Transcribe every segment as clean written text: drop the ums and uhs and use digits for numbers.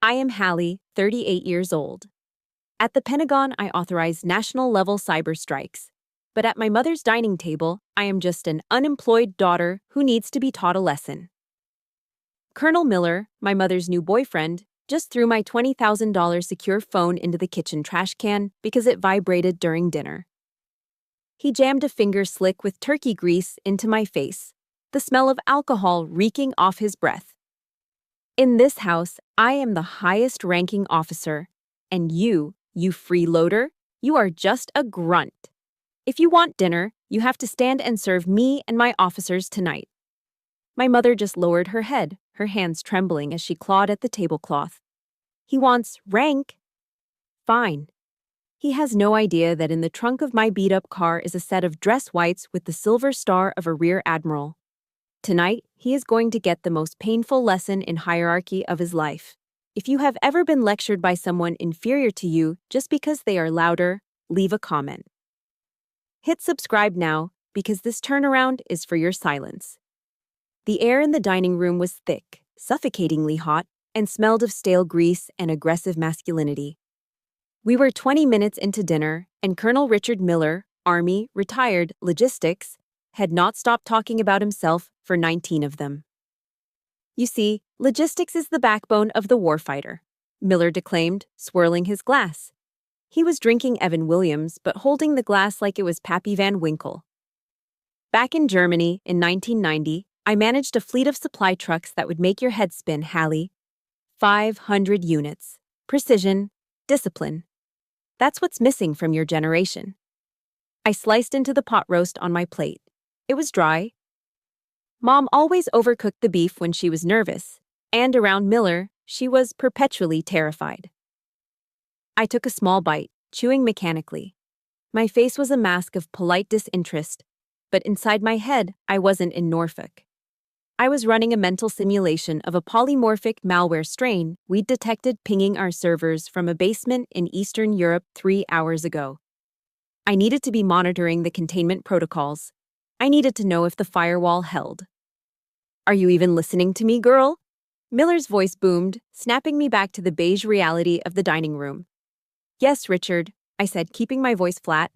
I am Hallie, 38 years old. At the Pentagon, I authorize national-level cyber strikes. But at my mother's dining table, I am just an unemployed daughter who needs to be taught a lesson. Colonel Miller, my mother's new boyfriend, just threw my $20,000 secure phone into the kitchen trash can because it vibrated during dinner. He jammed a finger slick with turkey grease into my face, the smell of alcohol reeking off his breath. In this house, I am the highest-ranking officer, and you freeloader, you are just a grunt. If you want dinner, you have to stand and serve me and my officers tonight. My mother just lowered her head, her hands trembling as she clawed at the tablecloth. He wants rank. Fine. He has no idea that in the trunk of my beat-up car is a set of dress whites with the silver star of a rear admiral. Tonight, he is going to get the most painful lesson in hierarchy of his life. If you have ever been lectured by someone inferior to you just because they are louder, leave a comment. Hit subscribe now because this turnaround is for your silence. The air in the dining room was thick, suffocatingly hot, and smelled of stale grease and aggressive masculinity. We were 20 minutes into dinner, and Colonel Richard Miller, Army, retired, logistics, had not stopped talking about himself for 19 of them. You see, logistics is the backbone of the warfighter, Miller declaimed, swirling his glass. He was drinking Evan Williams, but holding the glass like it was Pappy Van Winkle. Back in Germany, in 1990, I managed a fleet of supply trucks that would make your head spin, Hallie. 500 units. Precision. Discipline. That's what's missing from your generation. I sliced into the pot roast on my plate. It was dry. Mom always overcooked the beef when she was nervous, and around Miller, she was perpetually terrified. I took a small bite, chewing mechanically. My face was a mask of polite disinterest, but inside my head, I wasn't in Norfolk. I was running a mental simulation of a polymorphic malware strain we'd detected pinging our servers from a basement in Eastern Europe 3 hours ago. I needed to be monitoring the containment protocols. I needed to know if the firewall held. Are you even listening to me, girl? Miller's voice boomed, snapping me back to the beige reality of the dining room. Yes, Richard, I said, keeping my voice flat.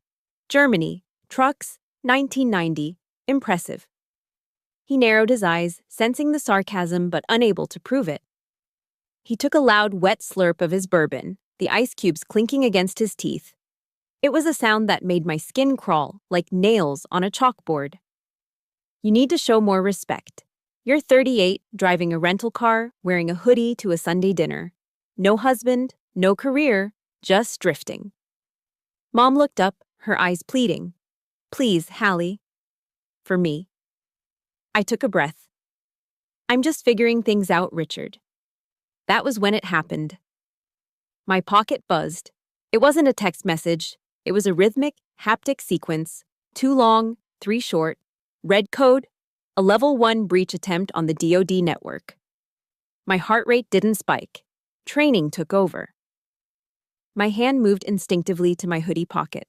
Germany, trucks, 1990, impressive. He narrowed his eyes, sensing the sarcasm but unable to prove it. He took a loud, wet slurp of his bourbon, the ice cubes clinking against his teeth. It was a sound that made my skin crawl, like nails on a chalkboard. You need to show more respect. You're 38, driving a rental car, wearing a hoodie to a Sunday dinner. No husband, no career, just drifting. Mom looked up, her eyes pleading. Please, Hallie. For me. I took a breath. I'm just figuring things out, Richard. That was when it happened. My pocket buzzed. It wasn't a text message. It was a rhythmic, haptic sequence, 2 long, 3 short, red code, a level 1 breach attempt on the DoD network. My heart rate didn't spike. Training took over. My hand moved instinctively to my hoodie pocket.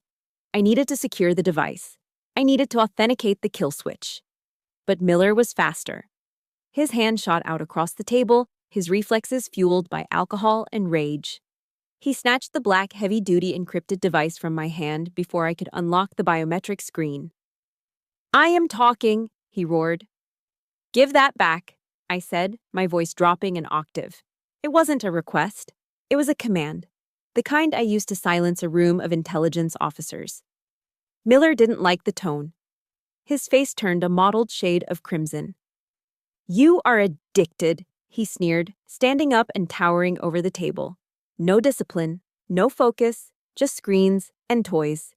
I needed to secure the device. I needed to authenticate the kill switch. But Miller was faster. His hand shot out across the table, his reflexes fueled by alcohol and rage. He snatched the black, heavy-duty encrypted device from my hand before I could unlock the biometric screen. I am talking, he roared. Give that back, I said, my voice dropping an octave. It wasn't a request. It was a command, the kind I used to silence a room of intelligence officers. Miller didn't like the tone. His face turned a mottled shade of crimson. You are addicted, he sneered, standing up and towering over the table. No discipline, no focus, just screens and toys.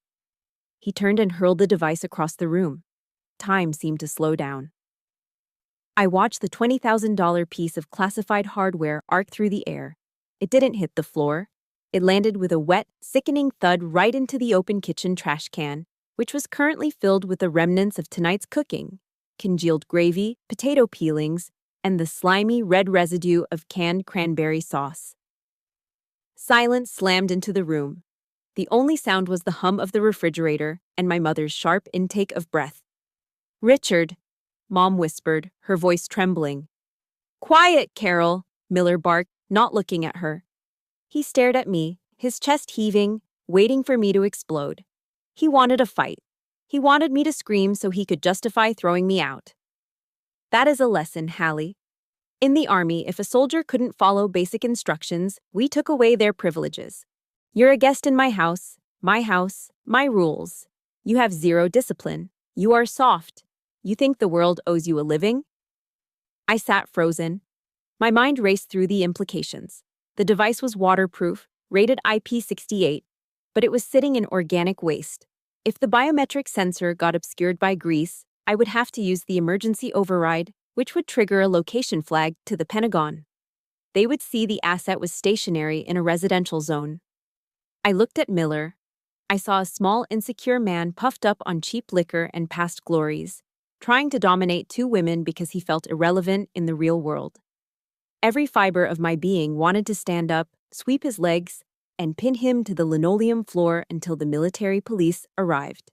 He turned and hurled the device across the room. Time seemed to slow down. I watched the $20,000 piece of classified hardware arc through the air. It didn't hit the floor. It landed with a wet, sickening thud right into the open kitchen trash can, which was currently filled with the remnants of tonight's cooking, congealed gravy, potato peelings, and the slimy red residue of canned cranberry sauce. Silence slammed into the room. The only sound was the hum of the refrigerator and my mother's sharp intake of breath. Richard, Mom whispered, her voice trembling. Quiet, Carol, Miller barked, not looking at her. He stared at me, his chest heaving, waiting for me to explode. He wanted a fight. He wanted me to scream so he could justify throwing me out. That is a lesson, Hallie. In the army, if a soldier couldn't follow basic instructions, we took away their privileges. You're a guest in my house, my rules. You have zero discipline. You are soft. You think the world owes you a living? I sat frozen. My mind raced through the implications. The device was waterproof, rated IP68, but it was sitting in organic waste. If the biometric sensor got obscured by grease, I would have to use the emergency override, which would trigger a location flag to the Pentagon. They would see the asset was stationary in a residential zone. I looked at Miller. I saw a small, insecure man puffed up on cheap liquor and past glories, trying to dominate two women because he felt irrelevant in the real world. Every fiber of my being wanted to stand up, sweep his legs, and pin him to the linoleum floor until the military police arrived.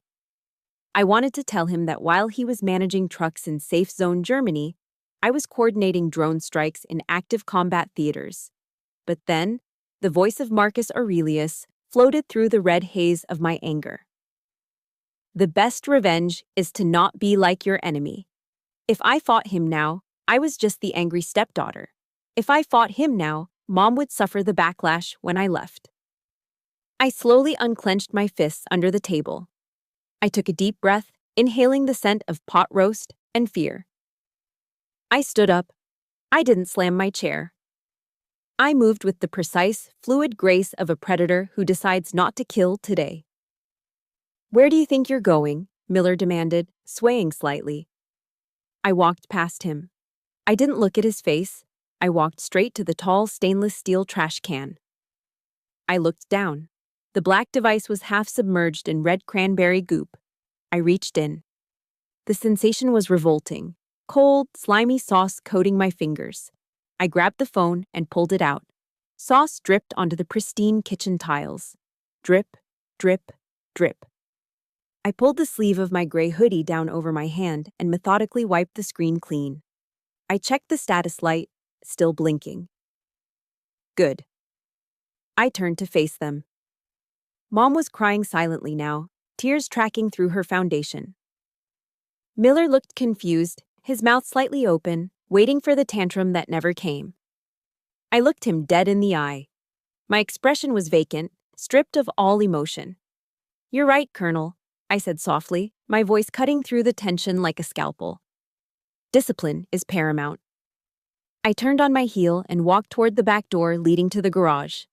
I wanted to tell him that while he was managing trucks in safe zone Germany, I was coordinating drone strikes in active combat theaters. But then, the voice of Marcus Aurelius floated through the red haze of my anger. The best revenge is to not be like your enemy. If I fought him now, I was just the angry stepdaughter. If I fought him now, Mom would suffer the backlash when I left. I slowly unclenched my fists under the table. I took a deep breath, inhaling the scent of pot roast and fear. I stood up. I didn't slam my chair. I moved with the precise, fluid grace of a predator who decides not to kill today. "Where do you think you're going?" Miller demanded, swaying slightly. I walked past him. I didn't look at his face. I walked straight to the tall stainless steel trash can. I looked down. The black device was half submerged in red cranberry goop. I reached in. The sensation was revolting. Cold, slimy sauce coating my fingers. I grabbed the phone and pulled it out. Sauce dripped onto the pristine kitchen tiles. Drip, drip, drip. I pulled the sleeve of my gray hoodie down over my hand and methodically wiped the screen clean. I checked the status light, still blinking. Good. I turned to face them. Mom was crying silently now, tears tracking through her foundation. Miller looked confused, his mouth slightly open, waiting for the tantrum that never came. I looked him dead in the eye. My expression was vacant, stripped of all emotion. "You're right, Colonel," I said softly, my voice cutting through the tension like a scalpel. "Discipline is paramount." I turned on my heel and walked toward the back door leading to the garage.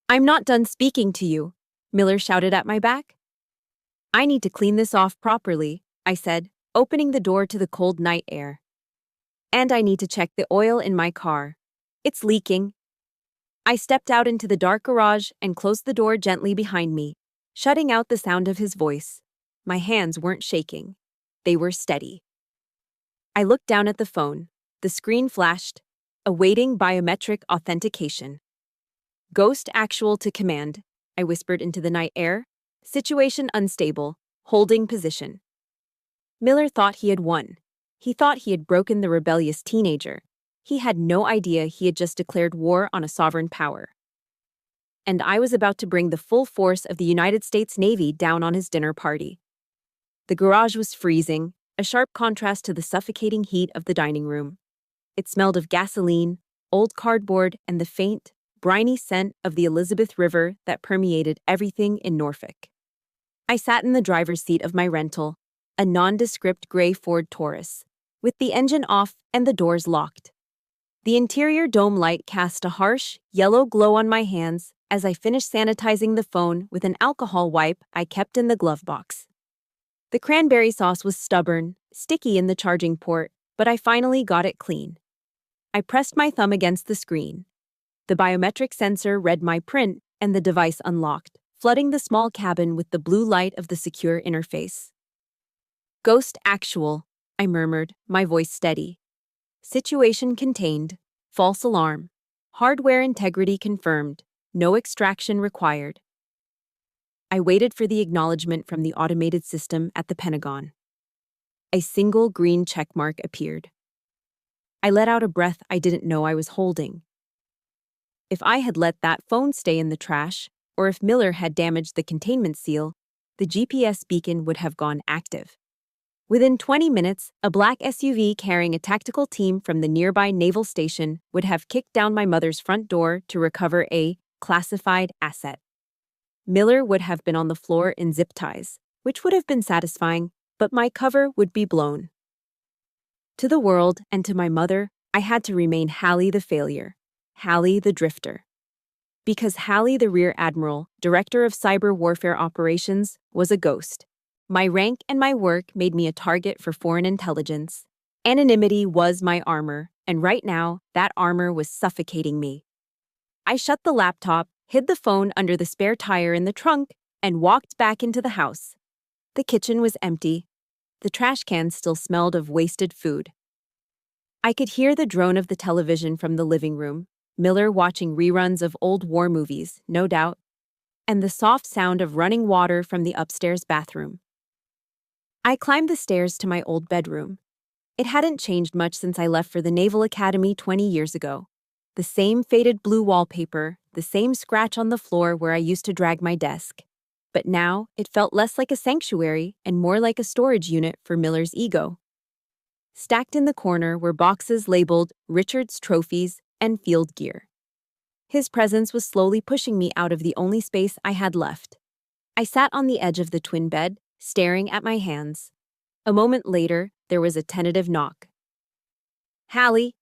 "I'm not done speaking to you," Miller shouted at my back. "I need to clean this off properly," I said, opening the door to the cold night air. "And I need to check the oil in my car. It's leaking." I stepped out into the dark garage and closed the door gently behind me, shutting out the sound of his voice. My hands weren't shaking. They were steady. I looked down at the phone. The screen flashed, awaiting biometric authentication. "Ghost actual to command," I whispered into the night air. "Situation unstable. Holding position." Miller thought he had won. He thought he had broken the rebellious teenager. He had no idea he had just declared war on a sovereign power. And I was about to bring the full force of the United States Navy down on his dinner party. The garage was freezing, a sharp contrast to the suffocating heat of the dining room. It smelled of gasoline, old cardboard, and the faint, briny scent of the Elizabeth River that permeated everything in Norfolk. I sat in the driver's seat of my rental, a nondescript gray Ford Taurus, with the engine off and the doors locked. The interior dome light cast a harsh, yellow glow on my hands as I finished sanitizing the phone with an alcohol wipe I kept in the glove box. The cranberry sauce was stubborn, sticky in the charging port, but I finally got it clean. I pressed my thumb against the screen. The biometric sensor read my print and the device unlocked, flooding the small cabin with the blue light of the secure interface. "Ghost actual," I murmured, my voice steady. "Situation contained. False alarm. Hardware integrity confirmed. No extraction required." I waited for the acknowledgement from the automated system at the Pentagon. A single green checkmark appeared. I let out a breath I didn't know I was holding. If I had let that phone stay in the trash, or if Miller had damaged the containment seal, the GPS beacon would have gone active. Within 20 minutes, a black SUV carrying a tactical team from the nearby naval station would have kicked down my mother's front door to recover a classified asset. Miller would have been on the floor in zip ties, which would have been satisfying, but my cover would be blown. To the world and to my mother, I had to remain Hallie the failure, Hallie the drifter. Because Hallie the Rear Admiral, Director of Cyber Warfare Operations, was a ghost. My rank and my work made me a target for foreign intelligence. Anonymity was my armor, and right now, that armor was suffocating me. I shut the laptop, hid the phone under the spare tire in the trunk, and walked back into the house. The kitchen was empty. The trash can still smelled of wasted food. I could hear the drone of the television from the living room, Miller watching reruns of old war movies, no doubt, and the soft sound of running water from the upstairs bathroom. I climbed the stairs to my old bedroom. It hadn't changed much since I left for the Naval Academy 20 years ago. The same faded blue wallpaper, the same scratch on the floor where I used to drag my desk. But now, it felt less like a sanctuary and more like a storage unit for Miller's ego. Stacked in the corner were boxes labeled Richard's Trophies and Field Gear. His presence was slowly pushing me out of the only space I had left. I sat on the edge of the twin bed, staring at my hands. A moment later, there was a tentative knock. "Hallie."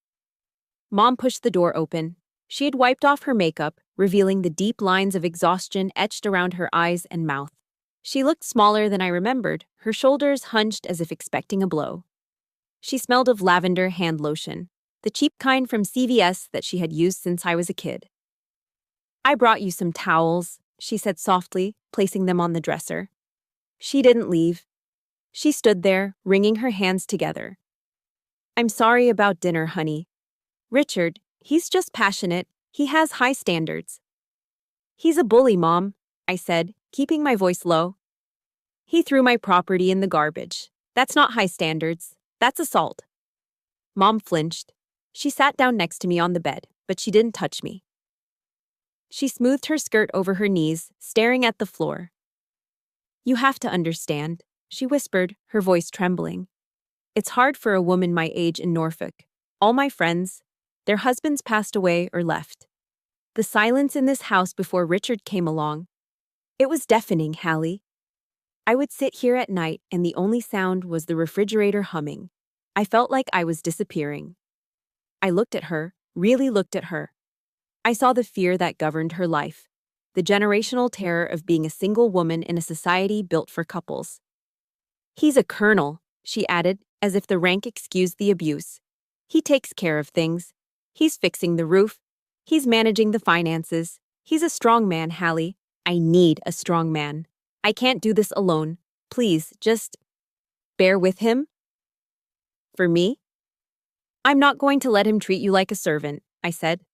Mom pushed the door open. She had wiped off her makeup, revealing the deep lines of exhaustion etched around her eyes and mouth. She looked smaller than I remembered, her shoulders hunched as if expecting a blow. She smelled of lavender hand lotion, the cheap kind from CVS that she had used since I was a kid. "I brought you some towels," she said softly, placing them on the dresser. She didn't leave. She stood there, wringing her hands together. "I'm sorry about dinner, honey. Richard, he's just passionate. He has high standards." "He's a bully, Mom," I said, keeping my voice low. "He threw my property in the garbage. That's not high standards. That's assault." Mom flinched. She sat down next to me on the bed, but she didn't touch me. She smoothed her skirt over her knees, staring at the floor. "You have to understand," she whispered, her voice trembling. "It's hard for a woman my age in Norfolk. All my friends, their husbands passed away or left. The silence in this house before Richard came along. It was deafening, Hallie. I would sit here at night and the only sound was the refrigerator humming. I felt like I was disappearing." I looked at her, really looked at her. I saw the fear that governed her life, the generational terror of being a single woman in a society built for couples. "He's a colonel," she added, as if the rank excused the abuse. "He takes care of things. He's fixing the roof. He's managing the finances. He's a strong man, Hallie. I need a strong man. I can't do this alone. Please, just bear with him." "For me?" "I'm not going to let him treat you like a servant," I said.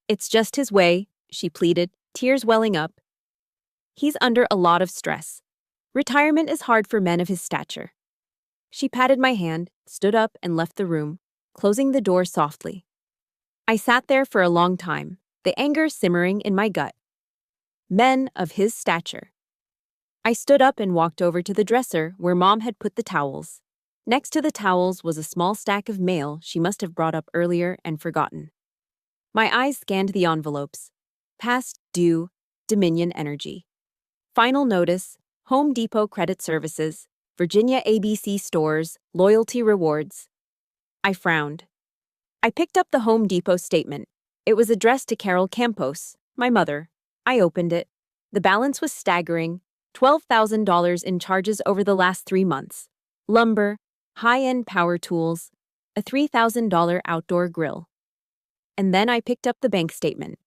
"It's just his way," she pleaded, tears welling up. "He's under a lot of stress. Retirement is hard for men of his stature." She patted my hand, stood up, and left the room, closing the door softly. I sat there for a long time, the anger simmering in my gut. Men of his stature. I stood up and walked over to the dresser where Mom had put the towels. Next to the towels was a small stack of mail she must have brought up earlier and forgotten. My eyes scanned the envelopes. Past due, Dominion Energy. Final notice, Home Depot Credit Services, Virginia ABC Stores, Loyalty Rewards. I frowned. I picked up the Home Depot statement. It was addressed to Carol Campos, my mother. I opened it. The balance was staggering, $12,000 in charges over the last 3 months. Lumber, high-end power tools, a $3,000 outdoor grill. And then I picked up the bank statement.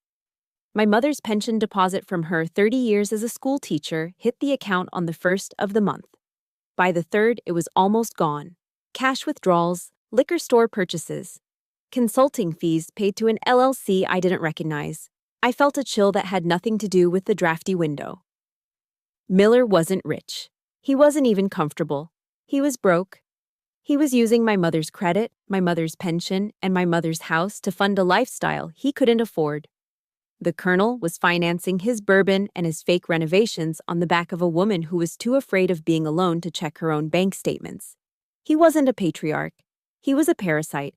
My mother's pension deposit from her 30 years as a school teacher hit the account on the 1st of the month. By the 3rd, it was almost gone. Cash withdrawals, liquor store purchases, consulting fees paid to an LLC I didn't recognize. I felt a chill that had nothing to do with the drafty window. Miller wasn't rich. He wasn't even comfortable. He was broke. He was using my mother's credit, my mother's pension, and my mother's house to fund a lifestyle he couldn't afford. The colonel was financing his bourbon and his fake renovations on the back of a woman who was too afraid of being alone to check her own bank statements. He wasn't a patriarch. He was a parasite.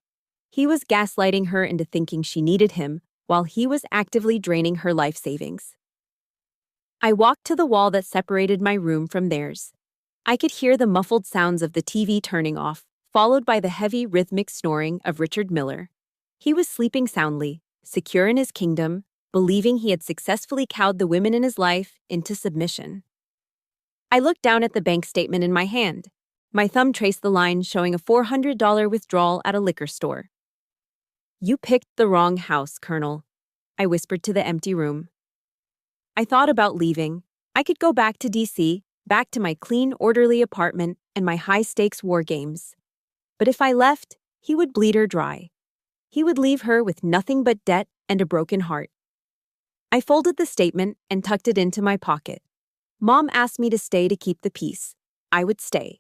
He was gaslighting her into thinking she needed him while he was actively draining her life savings. I walked to the wall that separated my room from theirs. I could hear the muffled sounds of the TV turning off, followed by the heavy rhythmic snoring of Richard Miller. He was sleeping soundly, secure in his kingdom, believing he had successfully cowed the women in his life into submission. I looked down at the bank statement in my hand. My thumb traced the line showing a $400 withdrawal at a liquor store. "You picked the wrong house, Colonel," I whispered to the empty room. I thought about leaving. I could go back to DC, back to my clean, orderly apartment and my high-stakes war games. But if I left, he would bleed her dry. He would leave her with nothing but debt and a broken heart. I folded the statement and tucked it into my pocket. Mom asked me to stay to keep the peace. I would stay.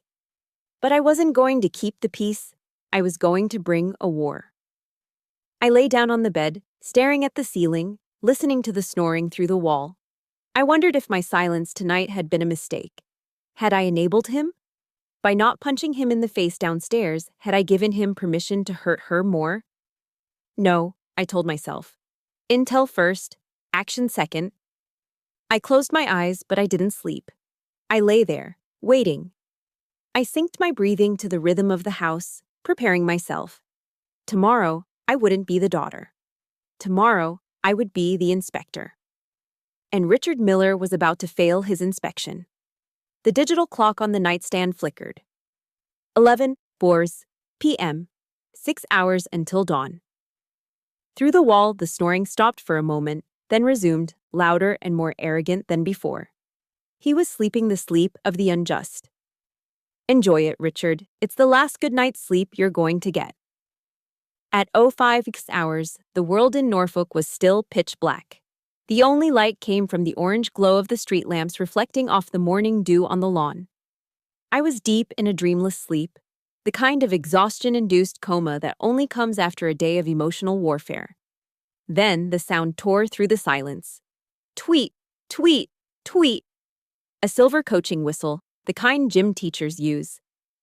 But I wasn't going to keep the peace. I was going to bring a war. I lay down on the bed, staring at the ceiling, listening to the snoring through the wall. I wondered if my silence tonight had been a mistake. Had I enabled him? By not punching him in the face downstairs, had I given him permission to hurt her more? No, I told myself. Intel first, action second. I closed my eyes, but I didn't sleep. I lay there, waiting. I synced my breathing to the rhythm of the house, preparing myself. Tomorrow, I wouldn't be the daughter. Tomorrow, I would be the inspector. And Richard Miller was about to fail his inspection. The digital clock on the nightstand flickered. 11:04 p.m. 6 hours until dawn. Through the wall, the snoring stopped for a moment, then resumed, louder and more arrogant than before. He was sleeping the sleep of the unjust. Enjoy it, Richard. It's the last good night's sleep you're going to get. At 05 hours, the world in Norfolk was still pitch black. The only light came from the orange glow of the street lamps reflecting off the morning dew on the lawn. I was deep in a dreamless sleep, the kind of exhaustion-induced coma that only comes after a day of emotional warfare. Then the sound tore through the silence. Tweet, tweet, tweet. A silver coaching whistle, the kind gym teachers use.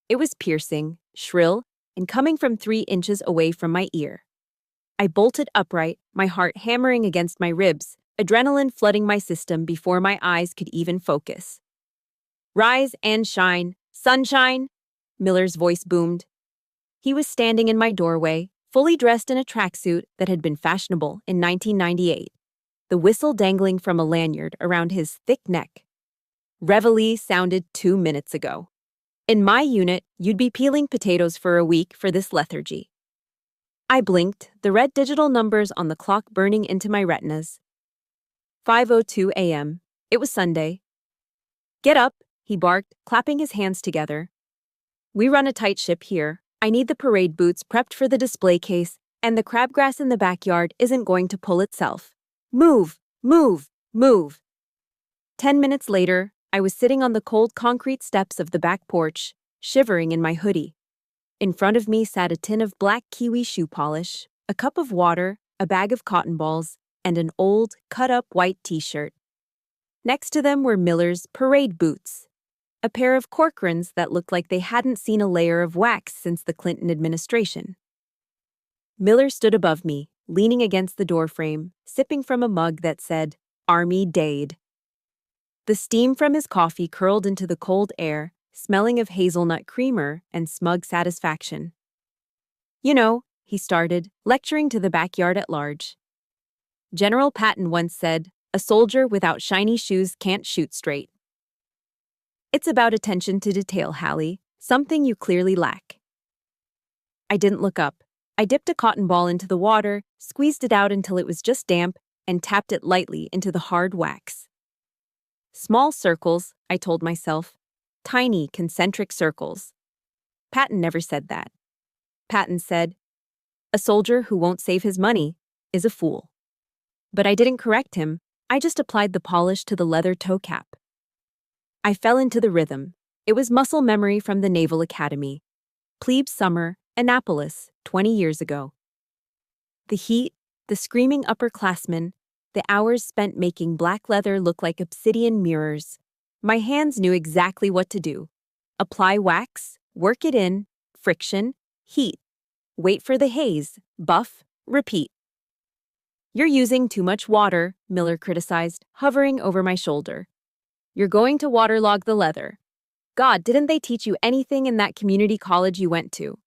It was piercing, shrill, and coming from 3 inches away from my ear. I bolted upright, my heart hammering against my ribs, adrenaline flooding my system before my eyes could even focus. "Rise and shine, sunshine," Miller's voice boomed. He was standing in my doorway, fully dressed in a tracksuit that had been fashionable in 1998, the whistle dangling from a lanyard around his thick neck. Reveille sounded 2 minutes ago. In my unit, you'd be peeling potatoes for a week for this lethargy. I blinked, the red digital numbers on the clock burning into my retinas. 5:02 a.m. It was Sunday. "Get up," he barked, clapping his hands together. "We run a tight ship here. I need the parade boots prepped for the display case, and the crabgrass in the backyard isn't going to pull itself. Move, move, move." 10 minutes later, I was sitting on the cold concrete steps of the back porch, shivering in my hoodie. In front of me sat a tin of black kiwi shoe polish, a cup of water, a bag of cotton balls, and an old, cut-up white t-shirt. Next to them were Miller's parade boots, a pair of Corcorans that looked like they hadn't seen a layer of wax since the Clinton administration. Miller stood above me, leaning against the doorframe, sipping from a mug that said, "Army Dade." The steam from his coffee curled into the cold air, smelling of hazelnut creamer and smug satisfaction. "You know," he started, lecturing to the backyard at large. "General Patton once said, 'A soldier without shiny shoes can't shoot straight.' It's about attention to detail, Hallie, something you clearly lack." I didn't look up. I dipped a cotton ball into the water, squeezed it out until it was just damp, and tapped it lightly into the hard wax. Small circles, I told myself. Tiny, concentric circles. Patton never said that. Patton said, "A soldier who won't save his money is a fool." But I didn't correct him. I just applied the polish to the leather toe cap. I fell into the rhythm. It was muscle memory from the Naval Academy. Plebe summer, Annapolis, 20 years ago. The heat, the screaming upperclassmen, The hours spent making black leather look like obsidian mirrors. My hands knew exactly what to do. Apply wax, work it in, friction, heat. Wait for the haze, buff, repeat. "You're using too much water," Miller criticized, hovering over my shoulder. "You're going to waterlog the leather. God, didn't they teach you anything in that community college you went to?"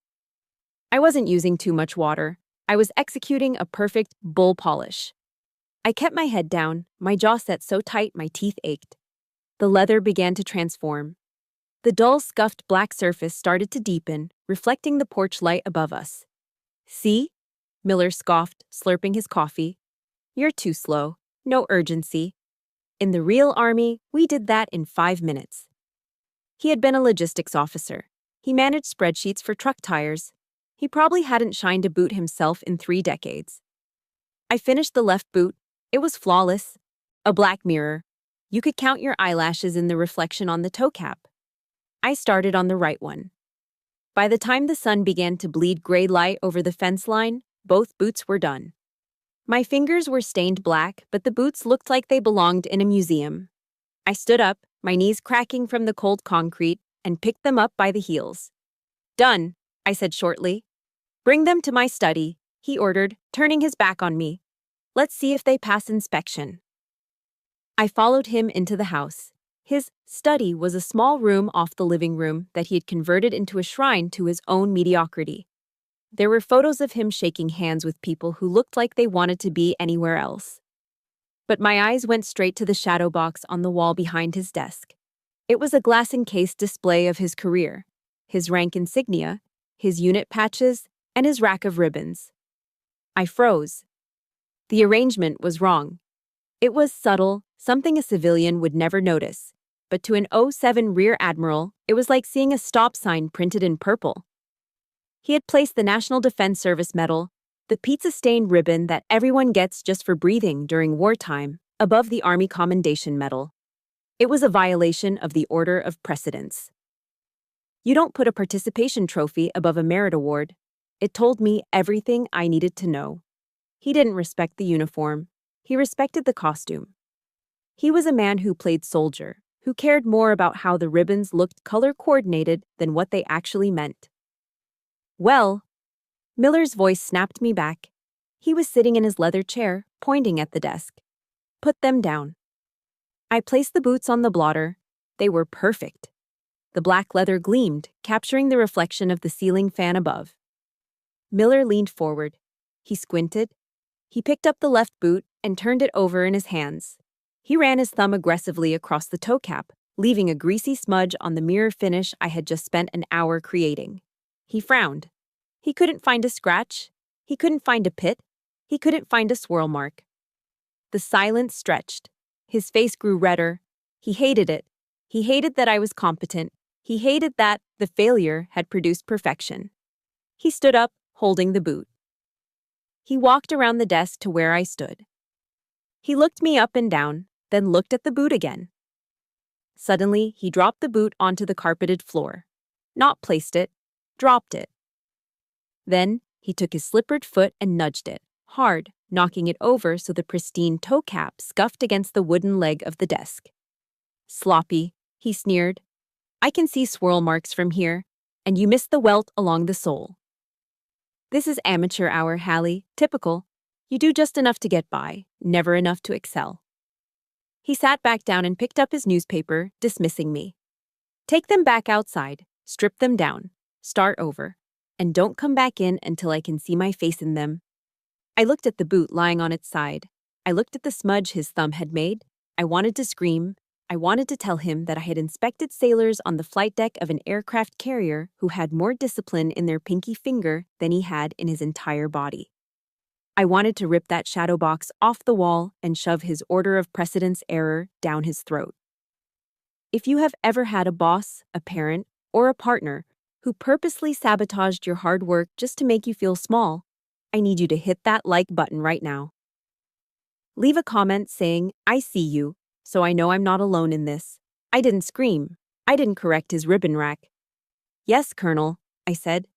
I wasn't using too much water. I was executing a perfect bull polish. I kept my head down, my jaw set so tight my teeth ached. The leather began to transform. The dull, scuffed black surface started to deepen, reflecting the porch light above us. "See?" Miller scoffed, slurping his coffee. "You're too slow. No urgency. In the real army, we did that in 5 minutes." He had been a logistics officer. He managed spreadsheets for truck tires. He probably hadn't shined a boot himself in 3 decades. I finished the left boot. It was flawless. A black mirror. You could count your eyelashes in the reflection on the toe cap. I started on the right one. By the time the sun began to bleed gray light over the fence line, both boots were done. My fingers were stained black, but the boots looked like they belonged in a museum. I stood up, my knees cracking from the cold concrete, and picked them up by the heels. "Done," I said shortly. "Bring them to my study," he ordered, turning his back on me. "Let's see if they pass inspection." I followed him into the house. His study was a small room off the living room that he had converted into a shrine to his own mediocrity. There were photos of him shaking hands with people who looked like they wanted to be anywhere else. But my eyes went straight to the shadow box on the wall behind his desk. It was a glass-encased display of his career, his rank insignia, his unit patches, and his rack of ribbons. I froze. The arrangement was wrong. It was subtle, something a civilian would never notice, but to an '07 Rear Admiral, it was like seeing a stop sign printed in purple. He had placed the National Defense Service Medal, the pizza-stained ribbon that everyone gets just for breathing during wartime, above the Army Commendation Medal. It was a violation of the order of precedence. You don't put a participation trophy above a merit award. It told me everything I needed to know. He didn't respect the uniform. He respected the costume. He was a man who played soldier, who cared more about how the ribbons looked color-coordinated than what they actually meant. "Well," Miller's voice snapped me back. He was sitting in his leather chair, pointing at the desk. "Put them down." I placed the boots on the blotter. They were perfect. The black leather gleamed, capturing the reflection of the ceiling fan above. Miller leaned forward. He squinted. He picked up the left boot and turned it over in his hands. He ran his thumb aggressively across the toe cap, leaving a greasy smudge on the mirror finish I had just spent an hour creating. He frowned. He couldn't find a scratch. He couldn't find a pit. He couldn't find a swirl mark. The silence stretched. His face grew redder. He hated it. He hated that I was competent. He hated that the failure had produced perfection. He stood up, holding the boot. He walked around the desk to where I stood. He looked me up and down, then looked at the boot again. Suddenly, he dropped the boot onto the carpeted floor. Not placed it, dropped it. Then, he took his slippered foot and nudged it, hard, knocking it over so the pristine toe cap scuffed against the wooden leg of the desk. "Sloppy," he sneered. "I can see swirl marks from here, and you missed the welt along the sole. This is amateur hour, Hallie, typical. You do just enough to get by, never enough to excel." He sat back down and picked up his newspaper, dismissing me. "Take them back outside, strip them down, start over, and don't come back in until I can see my face in them." I looked at the boot lying on its side. I looked at the smudge his thumb had made. I wanted to scream. I wanted to tell him that I had inspected sailors on the flight deck of an aircraft carrier who had more discipline in their pinky finger than he had in his entire body. I wanted to rip that shadow box off the wall and shove his order of precedence error down his throat. If you have ever had a boss, a parent, or a partner who purposely sabotaged your hard work just to make you feel small, I need you to hit that like button right now. Leave a comment saying, "I see you," so I know I'm not alone in this. I didn't scream. I didn't correct his ribbon rack. "Yes, Colonel," I said.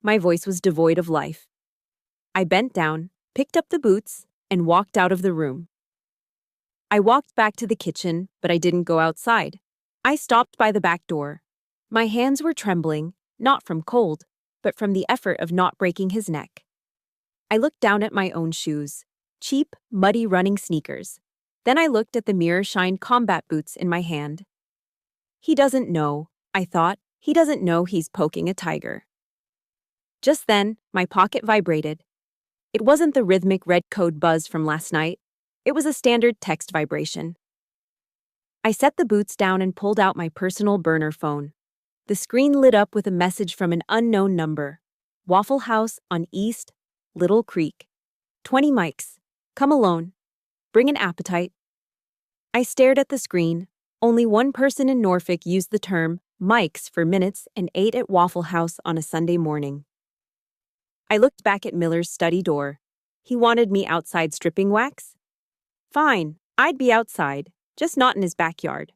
My voice was devoid of life. I bent down, picked up the boots, and walked out of the room. I walked back to the kitchen, but I didn't go outside. I stopped by the back door. My hands were trembling, not from cold, but from the effort of not breaking his neck. I looked down at my own shoes, cheap, muddy running sneakers. Then I looked at the mirror-shined combat boots in my hand. He doesn't know, I thought. He doesn't know he's poking a tiger. Just then, my pocket vibrated. It wasn't the rhythmic red code buzz from last night. It was a standard text vibration. I set the boots down and pulled out my personal burner phone. The screen lit up with a message from an unknown number. Waffle House on East Little Creek. 20 mics. Come alone. Bring an appetite. I stared at the screen. Only one person in Norfolk used the term mics for minutes and ate at Waffle House on a Sunday morning. I looked back at Miller's study door. He wanted me outside stripping wax? Fine, I'd be outside, just not in his backyard.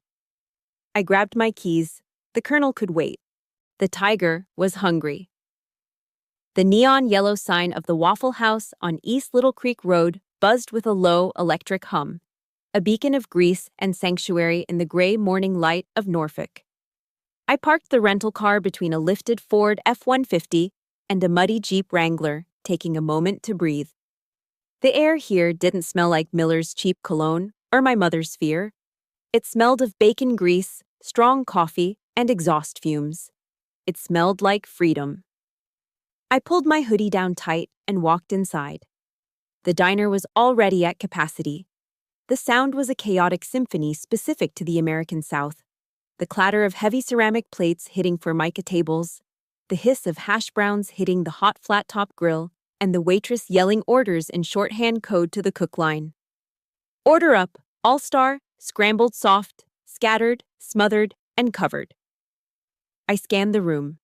I grabbed my keys. The Colonel could wait. The tiger was hungry. The neon yellow sign of the Waffle House on East Little Creek Road buzzed with a low electric hum, a beacon of grease and sanctuary in the gray morning light of Norfolk. I parked the rental car between a lifted Ford F-150 and a muddy Jeep Wrangler, taking a moment to breathe. The air here didn't smell like Miller's cheap cologne or my mother's fear. It smelled of bacon grease, strong coffee, and exhaust fumes. It smelled like freedom. I pulled my hoodie down tight and walked inside. The diner was already at capacity. The sound was a chaotic symphony specific to the American South. The clatter of heavy ceramic plates hitting formica tables, the hiss of hash browns hitting the hot flat-top grill, and the waitress yelling orders in shorthand code to the cook line. Order up, all-star, scrambled soft, scattered, smothered, and covered. I scanned the room.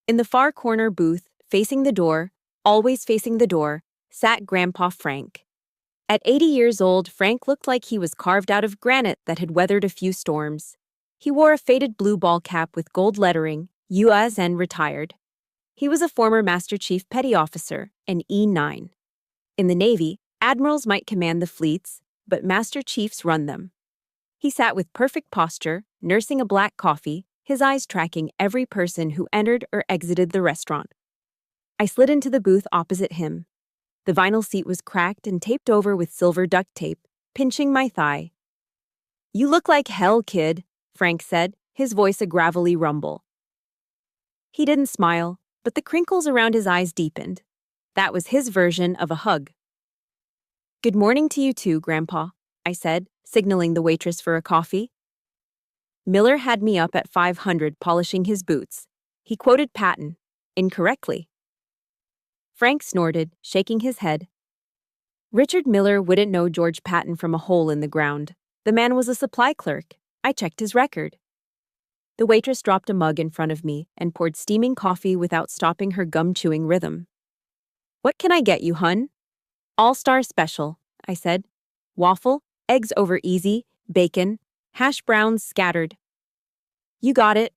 In the far corner booth, facing the door, always facing the door, sat Grandpa Frank. At 80 years old, Frank looked like he was carved out of granite that had weathered a few storms. He wore a faded blue ball cap with gold lettering, USN retired. He was a former Master Chief Petty Officer, an E9. In the Navy, admirals might command the fleets, but Master Chiefs run them. He sat with perfect posture, nursing a black coffee, his eyes tracking every person who entered or exited the restaurant. I slid into the booth opposite him. The vinyl seat was cracked and taped over with silver duct tape, pinching my thigh. "You look like hell, kid," Frank said, his voice a gravelly rumble. He didn't smile, but the crinkles around his eyes deepened. That was his version of a hug. "Good morning to you too, Grandpa," I said, signaling the waitress for a coffee. Miller had me up at 500 polishing his boots. He quoted Patton, incorrectly. Frank snorted, shaking his head. Richard Miller wouldn't know George Patton from a hole in the ground. The man was a supply clerk. I checked his record. The waitress dropped a mug in front of me and poured steaming coffee without stopping her gum-chewing rhythm. "What can I get you, hun?" "All-star special," I said. "Waffle, eggs over easy, bacon, hash browns scattered." "You got it."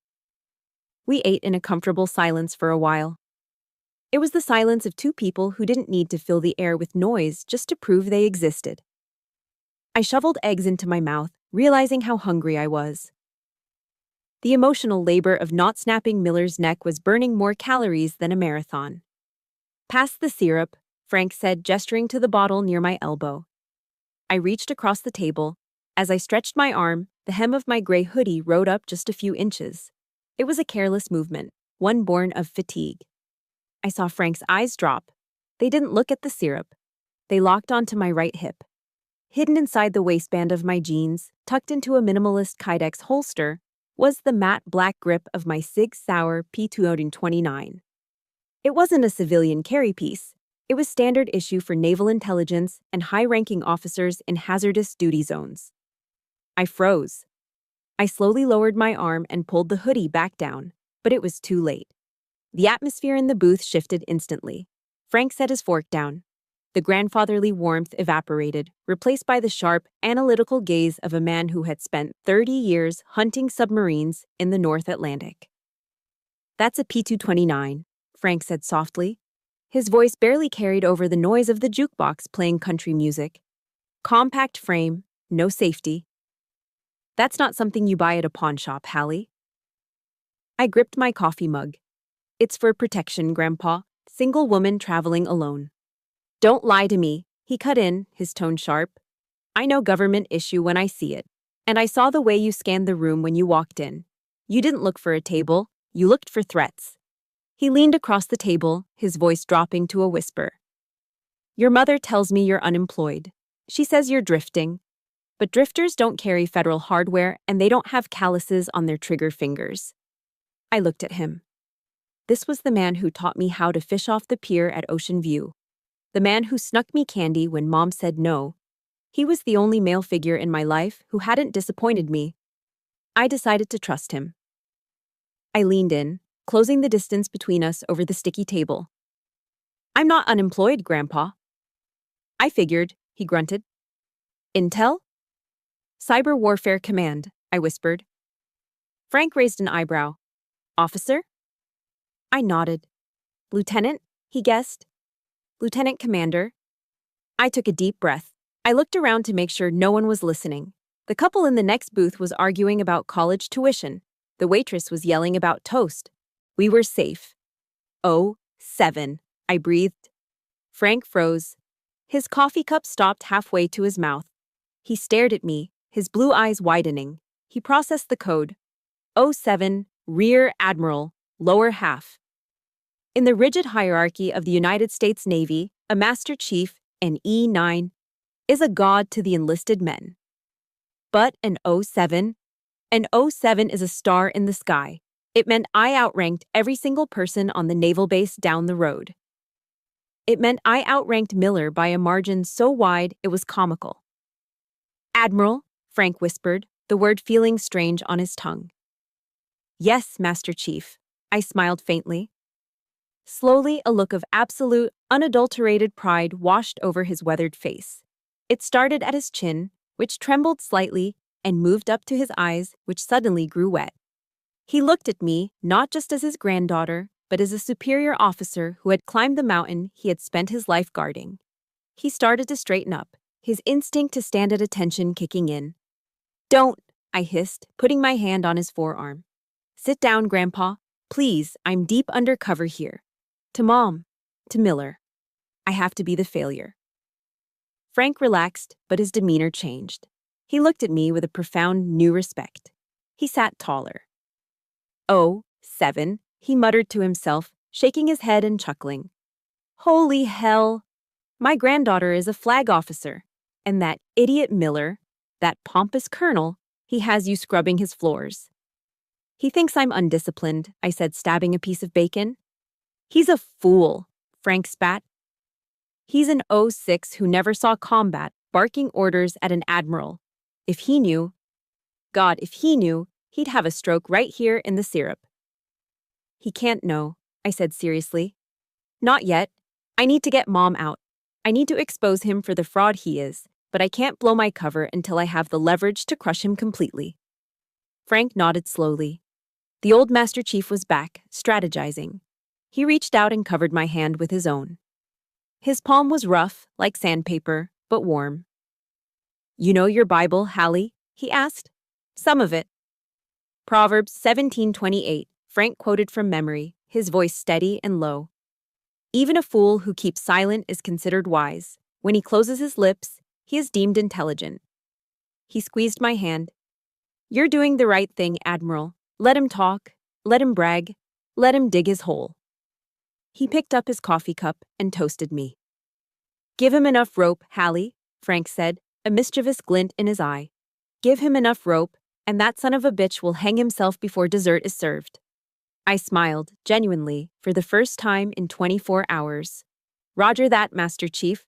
We ate in a comfortable silence for a while. It was the silence of two people who didn't need to fill the air with noise just to prove they existed. I shoveled eggs into my mouth, realizing how hungry I was. The emotional labor of not snapping Miller's neck was burning more calories than a marathon. "Pass the syrup," Frank said, gesturing to the bottle near my elbow. I reached across the table. As I stretched my arm, the hem of my gray hoodie rode up just a few inches. It was a careless movement, one born of fatigue. I saw Frank's eyes drop. They didn't look at the syrup. They locked onto my right hip. Hidden inside the waistband of my jeans, tucked into a minimalist Kydex holster, was the matte black grip of my Sig Sauer P229. It wasn't a civilian carry piece. It was standard issue for naval intelligence and high-ranking officers in hazardous duty zones. I froze. I slowly lowered my arm and pulled the hoodie back down, but it was too late. The atmosphere in the booth shifted instantly. Frank set his fork down. The grandfatherly warmth evaporated, replaced by the sharp, analytical gaze of a man who had spent 30 years hunting submarines in the North Atlantic. "That's a P229, Frank said softly. His voice barely carried over the noise of the jukebox playing country music. Compact frame, no safety. That's not something you buy at a pawn shop, Hallie. I gripped my coffee mug. It's for protection, Grandpa. Single woman traveling alone. Don't lie to me, he cut in, his tone sharp. I know government issue when I see it. And I saw the way you scanned the room when you walked in. You didn't look for a table, you looked for threats. He leaned across the table, his voice dropping to a whisper. Your mother tells me you're unemployed. She says you're drifting. But drifters don't carry federal hardware and they don't have calluses on their trigger fingers. I looked at him. This was the man who taught me how to fish off the pier at Ocean View. The man who snuck me candy when Mom said no. He was the only male figure in my life who hadn't disappointed me. I decided to trust him. I leaned in, closing the distance between us over the sticky table. I'm not unemployed, Grandpa. I figured, he grunted. Intel? Cyber Warfare Command, I whispered. Frank raised an eyebrow. Officer? I nodded. Lieutenant, he guessed. Lieutenant Commander. I took a deep breath. I looked around to make sure no one was listening. The couple in the next booth was arguing about college tuition. The waitress was yelling about toast. We were safe. Oh, 7, I breathed. Frank froze. His coffee cup stopped halfway to his mouth. He stared at me, his blue eyes widening. He processed the code. 07, Rear Admiral, lower half. In the rigid hierarchy of the United States Navy, a Master Chief, an E9, is a god to the enlisted men. But an 07 is a star in the sky. It meant I outranked every single person on the naval base down the road. It meant I outranked Miller by a margin so wide it was comical. Admiral, Frank whispered, the word feeling strange on his tongue. Yes, Master Chief, I smiled faintly. Slowly, a look of absolute, unadulterated pride washed over his weathered face. It started at his chin, which trembled slightly, and moved up to his eyes, which suddenly grew wet. He looked at me, not just as his granddaughter, but as a superior officer who had climbed the mountain he had spent his life guarding. He started to straighten up, his instinct to stand at attention kicking in. Don't, I hissed, putting my hand on his forearm. Sit down, Grandpa. Please, I'm deep undercover here. To Mom. To Miller. I have to be the failure. Frank relaxed, but his demeanor changed. He looked at me with a profound new respect. He sat taller. Oh, 7, he muttered to himself, shaking his head and chuckling. Holy hell! My granddaughter is a flag officer, and that idiot Miller, that pompous colonel, he has you scrubbing his floors. He thinks I'm undisciplined, I said, stabbing a piece of bacon. He's a fool, Frank spat. He's an 06 who never saw combat, barking orders at an admiral. If he knew, God, if he knew, he'd have a stroke right here in the syrup. He can't know, I said seriously. Not yet. I need to get Mom out. I need to expose him for the fraud he is, but I can't blow my cover until I have the leverage to crush him completely. Frank nodded slowly. The old Master Chief was back, strategizing. He reached out and covered my hand with his own. His palm was rough, like sandpaper, but warm. You know your Bible, Hallie? He asked. Some of it. Proverbs 17:28, Frank quoted from memory, his voice steady and low. Even a fool who keeps silent is considered wise. When he closes his lips, he is deemed intelligent. He squeezed my hand. You're doing the right thing, Admiral. Let him talk. Let him brag. Let him dig his hole. He picked up his coffee cup and toasted me. Give him enough rope, Hallie, Frank said, a mischievous glint in his eye. Give him enough rope, and that son of a bitch will hang himself before dessert is served. I smiled, genuinely, for the first time in 24 hours. Roger that, Master Chief.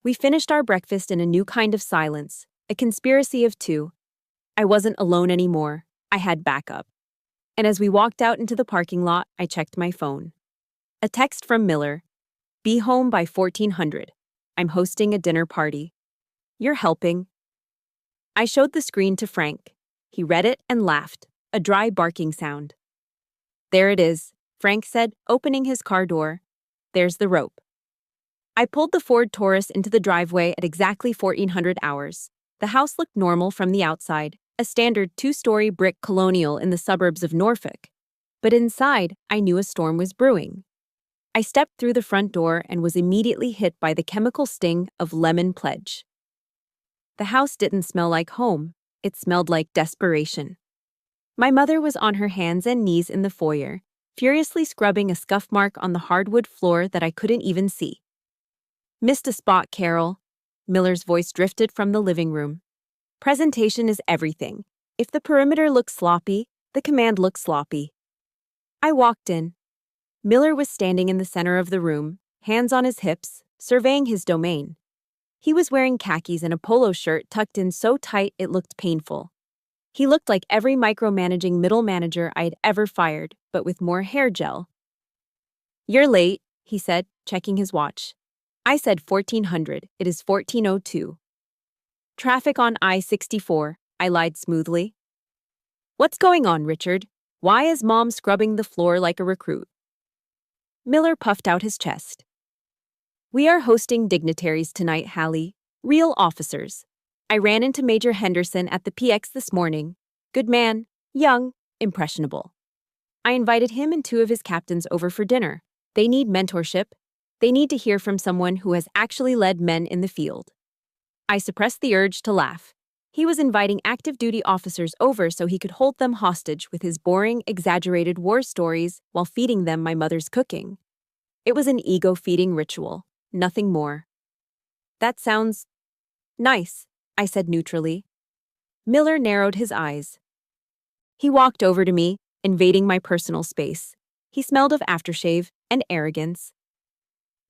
We finished our breakfast in a new kind of silence, a conspiracy of two. I wasn't alone anymore. I had backup. And as we walked out into the parking lot, I checked my phone. A text from Miller. Be home by 1400. I'm hosting a dinner party. You're helping. I showed the screen to Frank. He read it and laughed, a dry barking sound. There it is, Frank said, opening his car door. There's the rope. I pulled the Ford Taurus into the driveway at exactly 1400 hours. The house looked normal from the outside, a standard two-story brick colonial in the suburbs of Norfolk. But inside, I knew a storm was brewing. I stepped through the front door and was immediately hit by the chemical sting of lemon pledge. The house didn't smell like home, it smelled like desperation. My mother was on her hands and knees in the foyer, furiously scrubbing a scuff mark on the hardwood floor that I couldn't even see. "Missed a spot, Carol." Miller's voice drifted from the living room. "Presentation is everything. If the perimeter looks sloppy, the command looks sloppy." I walked in. Miller was standing in the center of the room, hands on his hips, surveying his domain. He was wearing khakis and a polo shirt tucked in so tight it looked painful. He looked like every micromanaging middle manager I had ever fired, but with more hair gel. "You're late," he said, checking his watch. "I said 1400, it is 1402. "Traffic on I-64, I lied smoothly. "What's going on, Richard? Why is Mom scrubbing the floor like a recruit?" Miller puffed out his chest. "We are hosting dignitaries tonight, Hallie. Real officers. I ran into Major Henderson at the PX this morning. Good man, young, impressionable. I invited him and 2 of his captains over for dinner. They need mentorship. They need to hear from someone who has actually led men in the field." I suppressed the urge to laugh. He was inviting active duty officers over so he could hold them hostage with his boring, exaggerated war stories while feeding them my mother's cooking. It was an ego-feeding ritual, nothing more. "That sounds nice," I said neutrally. Miller narrowed his eyes. He walked over to me, invading my personal space. He smelled of aftershave and arrogance.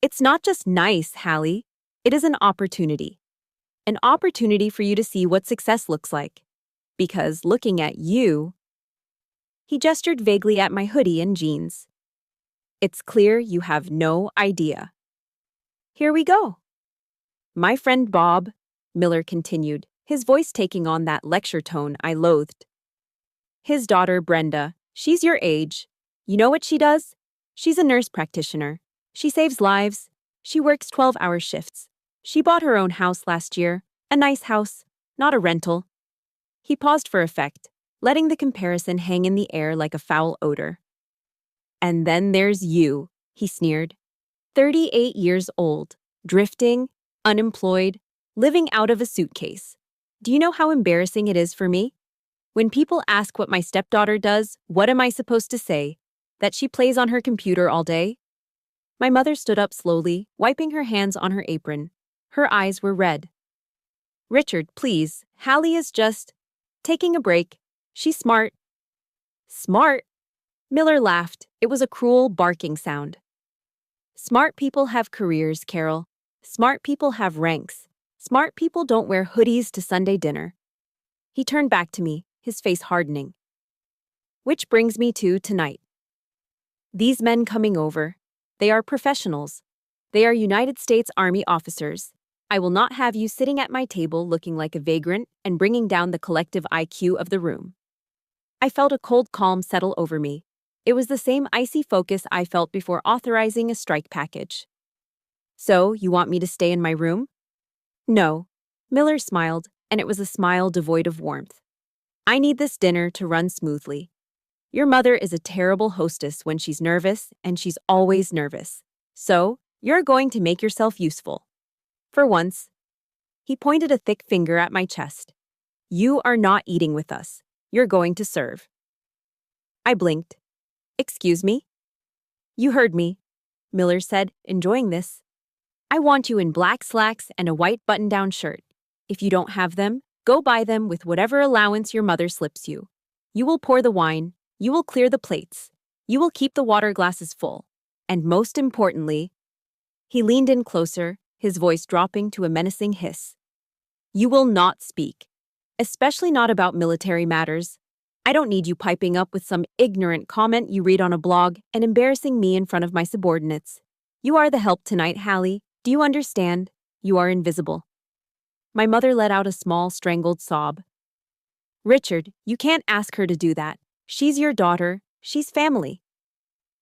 "It's not just nice, Hallie. It is an opportunity. An opportunity for you to see what success looks like. Because looking at you..." He gestured vaguely at my hoodie and jeans. "It's clear you have no idea." "Here we go." "My friend Bob," Miller continued, his voice taking on that lecture tone I loathed. "His daughter, Brenda, she's your age. You know what she does? She's a nurse practitioner. She saves lives. She works 12-hour shifts. She bought her own house last year, a nice house, not a rental." He paused for effect, letting the comparison hang in the air like a foul odor. "And then there's you," he sneered. 38 years old, drifting, unemployed, living out of a suitcase. Do you know how embarrassing it is for me? When people ask what my stepdaughter does, what am I supposed to say? That she plays on her computer all day? My mother stood up slowly, wiping her hands on her apron. Her eyes were red. "Richard, please, Hallie is just taking a break. She's smart." "Smart?" Miller laughed. It was a cruel, barking sound. "Smart people have careers, Carol. Smart people have ranks. Smart people don't wear hoodies to Sunday dinner." He turned back to me, his face hardening. "Which brings me to tonight. These men coming over, they are professionals. They are United States Army officers. I will not have you sitting at my table looking like a vagrant and bringing down the collective IQ of the room." I felt a cold calm settle over me. It was the same icy focus I felt before authorizing a strike package. "So, you want me to stay in my room?" "No." Miller smiled, and it was a smile devoid of warmth. "I need this dinner to run smoothly. Your mother is a terrible hostess when she's nervous, and she's always nervous. So, you're going to make yourself useful. For once." He pointed a thick finger at my chest. "You are not eating with us. You're going to serve." I blinked. "Excuse me?" "You heard me," Miller said, enjoying this. "I want you in black slacks and a white button-down shirt. If you don't have them, go buy them with whatever allowance your mother slips you. You will pour the wine. You will clear the plates. You will keep the water glasses full. And most importantly..." He leaned in closer, his voice dropping to a menacing hiss. "You will not speak. Especially not about military matters. I don't need you piping up with some ignorant comment you read on a blog and embarrassing me in front of my subordinates. You are the help tonight, Hallie. Do you understand? You are invisible." My mother let out a small, strangled sob. "Richard, you can't ask her to do that. She's your daughter. She's family."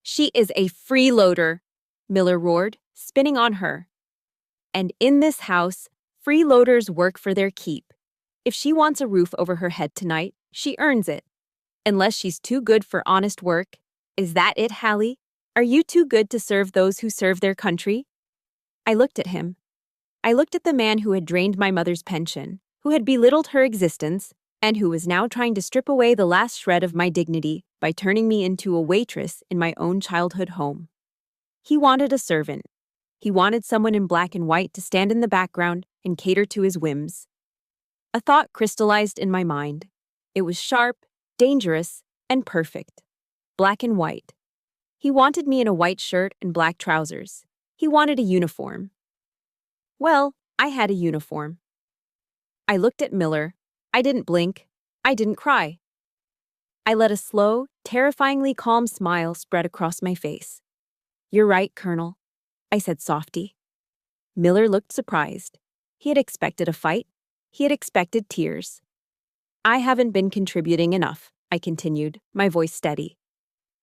"She is a freeloader." Miller roared, spinning on her. And in this house, freeloaders work for their keep. If she wants a roof over her head tonight, she earns it. Unless she's too good for honest work. Is that it, Hallie? Are you too good to serve those who serve their country? I looked at him. I looked at the man who had drained my mother's pension, who had belittled her existence, and who was now trying to strip away the last shred of my dignity by turning me into a waitress in my own childhood home. He wanted a servant. He wanted someone in black and white to stand in the background and cater to his whims. A thought crystallized in my mind. It was sharp, dangerous, and perfect. Black and white. He wanted me in a white shirt and black trousers. He wanted a uniform. Well, I had a uniform. I looked at Miller. I didn't blink. I didn't cry. I let a slow, terrifyingly calm smile spread across my face. "You're right, Colonel," I said softly. Miller looked surprised. He had expected a fight. He had expected tears. "I haven't been contributing enough," I continued, my voice steady.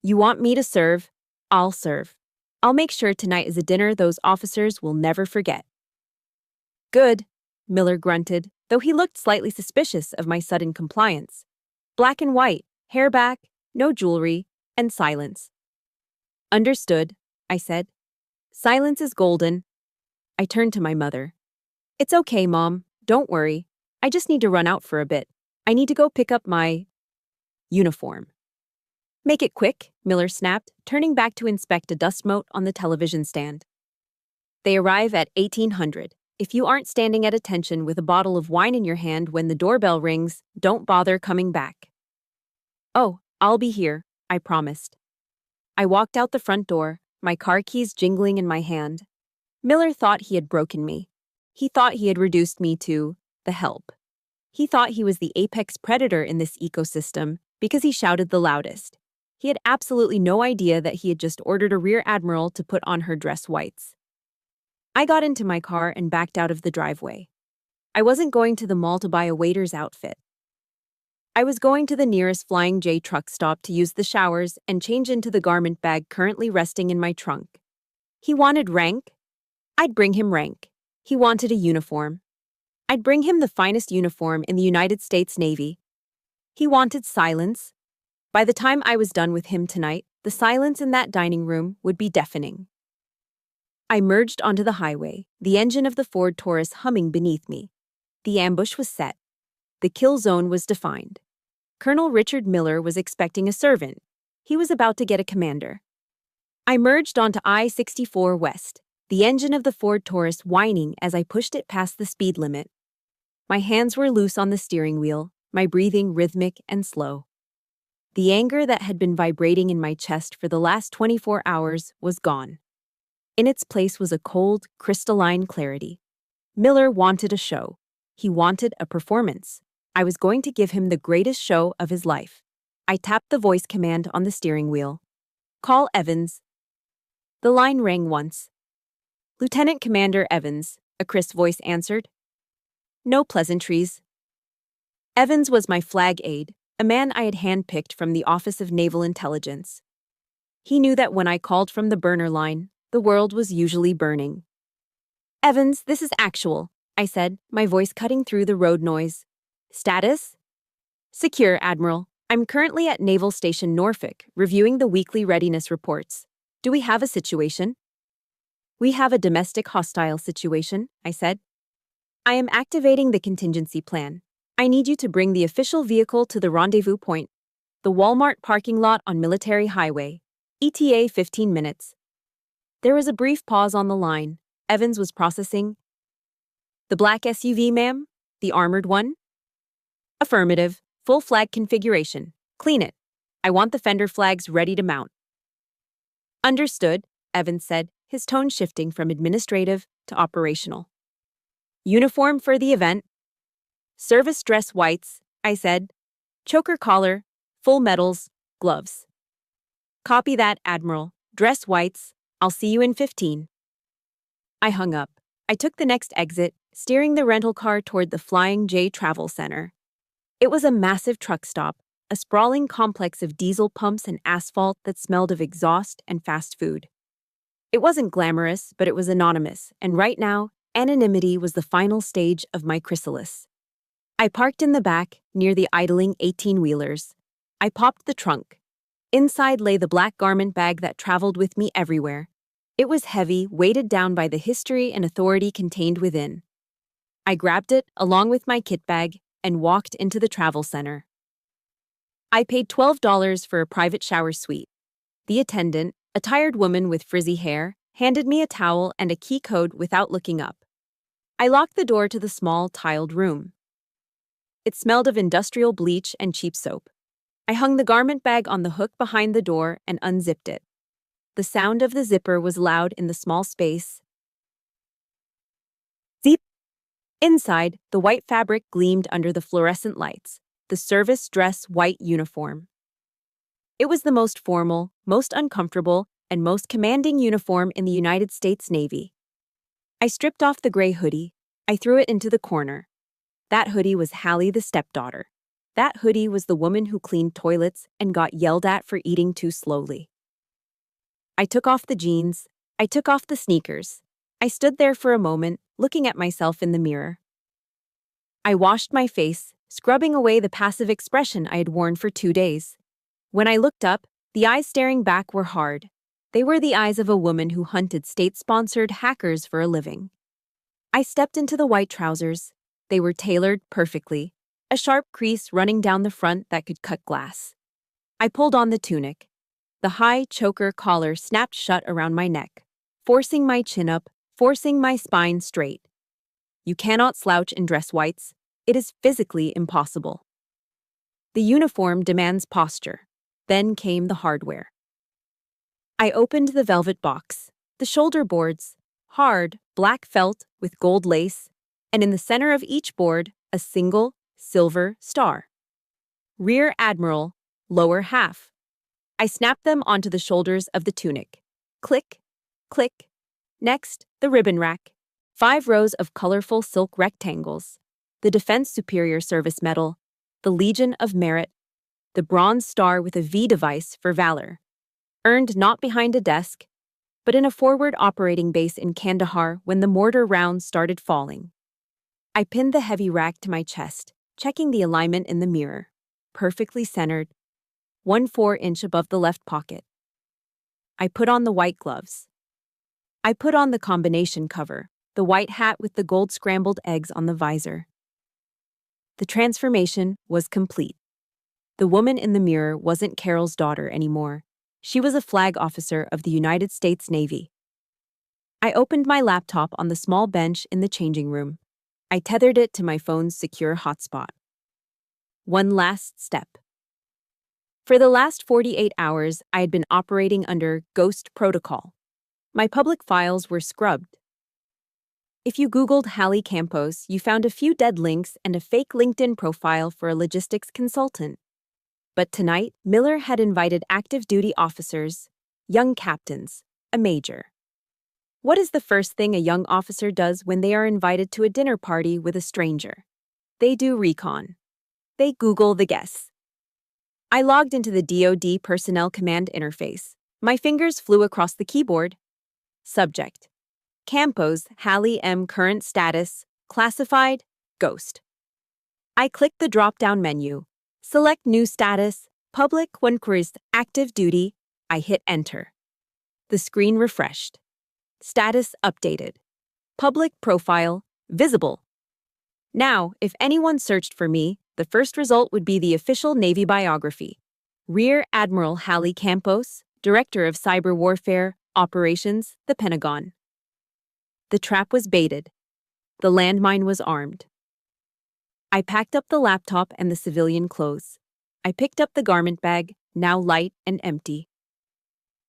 "You want me to serve? I'll serve. I'll make sure tonight is a dinner those officers will never forget." "Good," Miller grunted, though he looked slightly suspicious of my sudden compliance. "Black and white, hair back, no jewelry, and silence." "Understood," I said. "Silence is golden." I turned to my mother. "It's okay, Mom. Don't worry. I just need to run out for a bit. I need to go pick up my uniform." "Make it quick," Miller snapped, turning back to inspect a dust mote on the television stand. "They arrive at 1800. If you aren't standing at attention with a bottle of wine in your hand when the doorbell rings, don't bother coming back." "Oh, I'll be here," I promised. I walked out the front door, my car keys jingling in my hand. Miller thought he had broken me. He thought he had reduced me to the help. He thought he was the apex predator in this ecosystem because he shouted the loudest. He had absolutely no idea that he had just ordered a rear admiral to put on her dress whites. I got into my car and backed out of the driveway. I wasn't going to the mall to buy a waiter's outfit. I was going to the nearest Flying J truck stop to use the showers and change into the garment bag currently resting in my trunk. He wanted rank. I'd bring him rank. He wanted a uniform. I'd bring him the finest uniform in the United States Navy. He wanted silence. By the time I was done with him tonight, the silence in that dining room would be deafening. I merged onto the highway, the engine of the Ford Taurus humming beneath me. The ambush was set. The kill zone was defined. Colonel Richard Miller was expecting a servant. He was about to get a commander. I merged onto I-64 West, the engine of the Ford Taurus whining as I pushed it past the speed limit. My hands were loose on the steering wheel, my breathing rhythmic and slow. The anger that had been vibrating in my chest for the last 24 hours was gone. In its place was a cold, crystalline clarity. Miller wanted a show. He wanted a performance. I was going to give him the greatest show of his life. I tapped the voice command on the steering wheel. "Call Evans." The line rang once. "Lieutenant Commander Evans," a crisp voice answered. No pleasantries. Evans was my flag aide, a man I had handpicked from the Office of Naval Intelligence. He knew that when I called from the burner line, the world was usually burning. "Evans, this is actual," I said, my voice cutting through the road noise. "Status?" "Secure, Admiral. I'm currently at Naval Station Norfolk, reviewing the weekly readiness reports. Do we have a situation?" "We have a domestic hostile situation," I said. "I am activating the contingency plan. I need you to bring the official vehicle to the rendezvous point, the Walmart parking lot on Military Highway. ETA 15 minutes. There was a brief pause on the line. Evans was processing. "The black SUV, ma'am? The armored one?" "Affirmative. Full flag configuration. Clean it. I want the fender flags ready to mount." "Understood," Evans said, his tone shifting from administrative to operational. "Uniform for the event?" "Service dress whites," I said. "Choker collar, full medals, gloves." "Copy that, Admiral. Dress whites. I'll see you in 15. I hung up. I took the next exit, steering the rental car toward the Flying J Travel Center. It was a massive truck stop, a sprawling complex of diesel pumps and asphalt that smelled of exhaust and fast food. It wasn't glamorous, but it was anonymous, and right now, anonymity was the final stage of my chrysalis. I parked in the back, near the idling 18-wheelers. I popped the trunk. Inside lay the black garment bag that traveled with me everywhere. It was heavy, weighted down by the history and authority contained within. I grabbed it, along with my kit bag, and walked into the travel center. I paid $12 for a private shower suite. The attendant, a tired woman with frizzy hair, handed me a towel and a key code without looking up. I locked the door to the small, tiled room. It smelled of industrial bleach and cheap soap. I hung the garment bag on the hook behind the door and unzipped it. The sound of the zipper was loud in the small space. Zip! Inside, the white fabric gleamed under the fluorescent lights, the service dress white uniform. It was the most formal, most uncomfortable, and most commanding uniform in the United States Navy. I stripped off the gray hoodie. I threw it into the corner. That hoodie was Hallie the stepdaughter. That hoodie was the woman who cleaned toilets and got yelled at for eating too slowly. I took off the jeans. I took off the sneakers. I stood there for a moment, looking at myself in the mirror. I washed my face, scrubbing away the passive expression I had worn for 2 days. When I looked up, the eyes staring back were hard. They were the eyes of a woman who hunted state-sponsored hackers for a living. I stepped into the white trousers. They were tailored perfectly, a sharp crease running down the front that could cut glass. I pulled on the tunic. The high choker collar snapped shut around my neck, forcing my chin up, forcing my spine straight. You cannot slouch in dress whites. It is physically impossible. The uniform demands posture. Then came the hardware. I opened the velvet box, the shoulder boards, hard, black felt with gold lace, and in the center of each board, a single, silver star. Rear Admiral, lower half. I snapped them onto the shoulders of the tunic. Click, click. Next, the ribbon rack. 5 rows of colorful silk rectangles. The Defense Superior Service Medal, the Legion of Merit, the Bronze Star with a V device for valor. Earned not behind a desk, but in a forward operating base in Kandahar when the mortar rounds started falling. I pinned the heavy rack to my chest, checking the alignment in the mirror. Perfectly centered, 1/4 inch above the left pocket. I put on the white gloves. I put on the combination cover, the white hat with the gold scrambled eggs on the visor. The transformation was complete. The woman in the mirror wasn't Carol's daughter anymore. She was a flag officer of the United States Navy. I opened my laptop on the small bench in the changing room. I tethered it to my phone's secure hotspot. One last step. For the last 48 hours, I had been operating under Ghost Protocol. My public files were scrubbed. If you Googled Hallie Campos, you found a few dead links and a fake LinkedIn profile for a logistics consultant. But tonight, Miller had invited active duty officers, young captains, a major. What is the first thing a young officer does when they are invited to a dinner party with a stranger? They do recon. They Google the guests. I logged into the DoD Personnel Command interface. My fingers flew across the keyboard. Subject: Campos, Hallie M. Current status, classified, ghost. I clicked the drop-down menu. Select New Status, Public Quenquist, Active Duty. I hit Enter. The screen refreshed. Status updated. Public profile, visible. Now, if anyone searched for me, the first result would be the official Navy biography. Rear Admiral Hallie Campos, Director of Cyber Warfare, Operations, the Pentagon. The trap was baited. The landmine was armed. I packed up the laptop and the civilian clothes. I picked up the garment bag, now light and empty.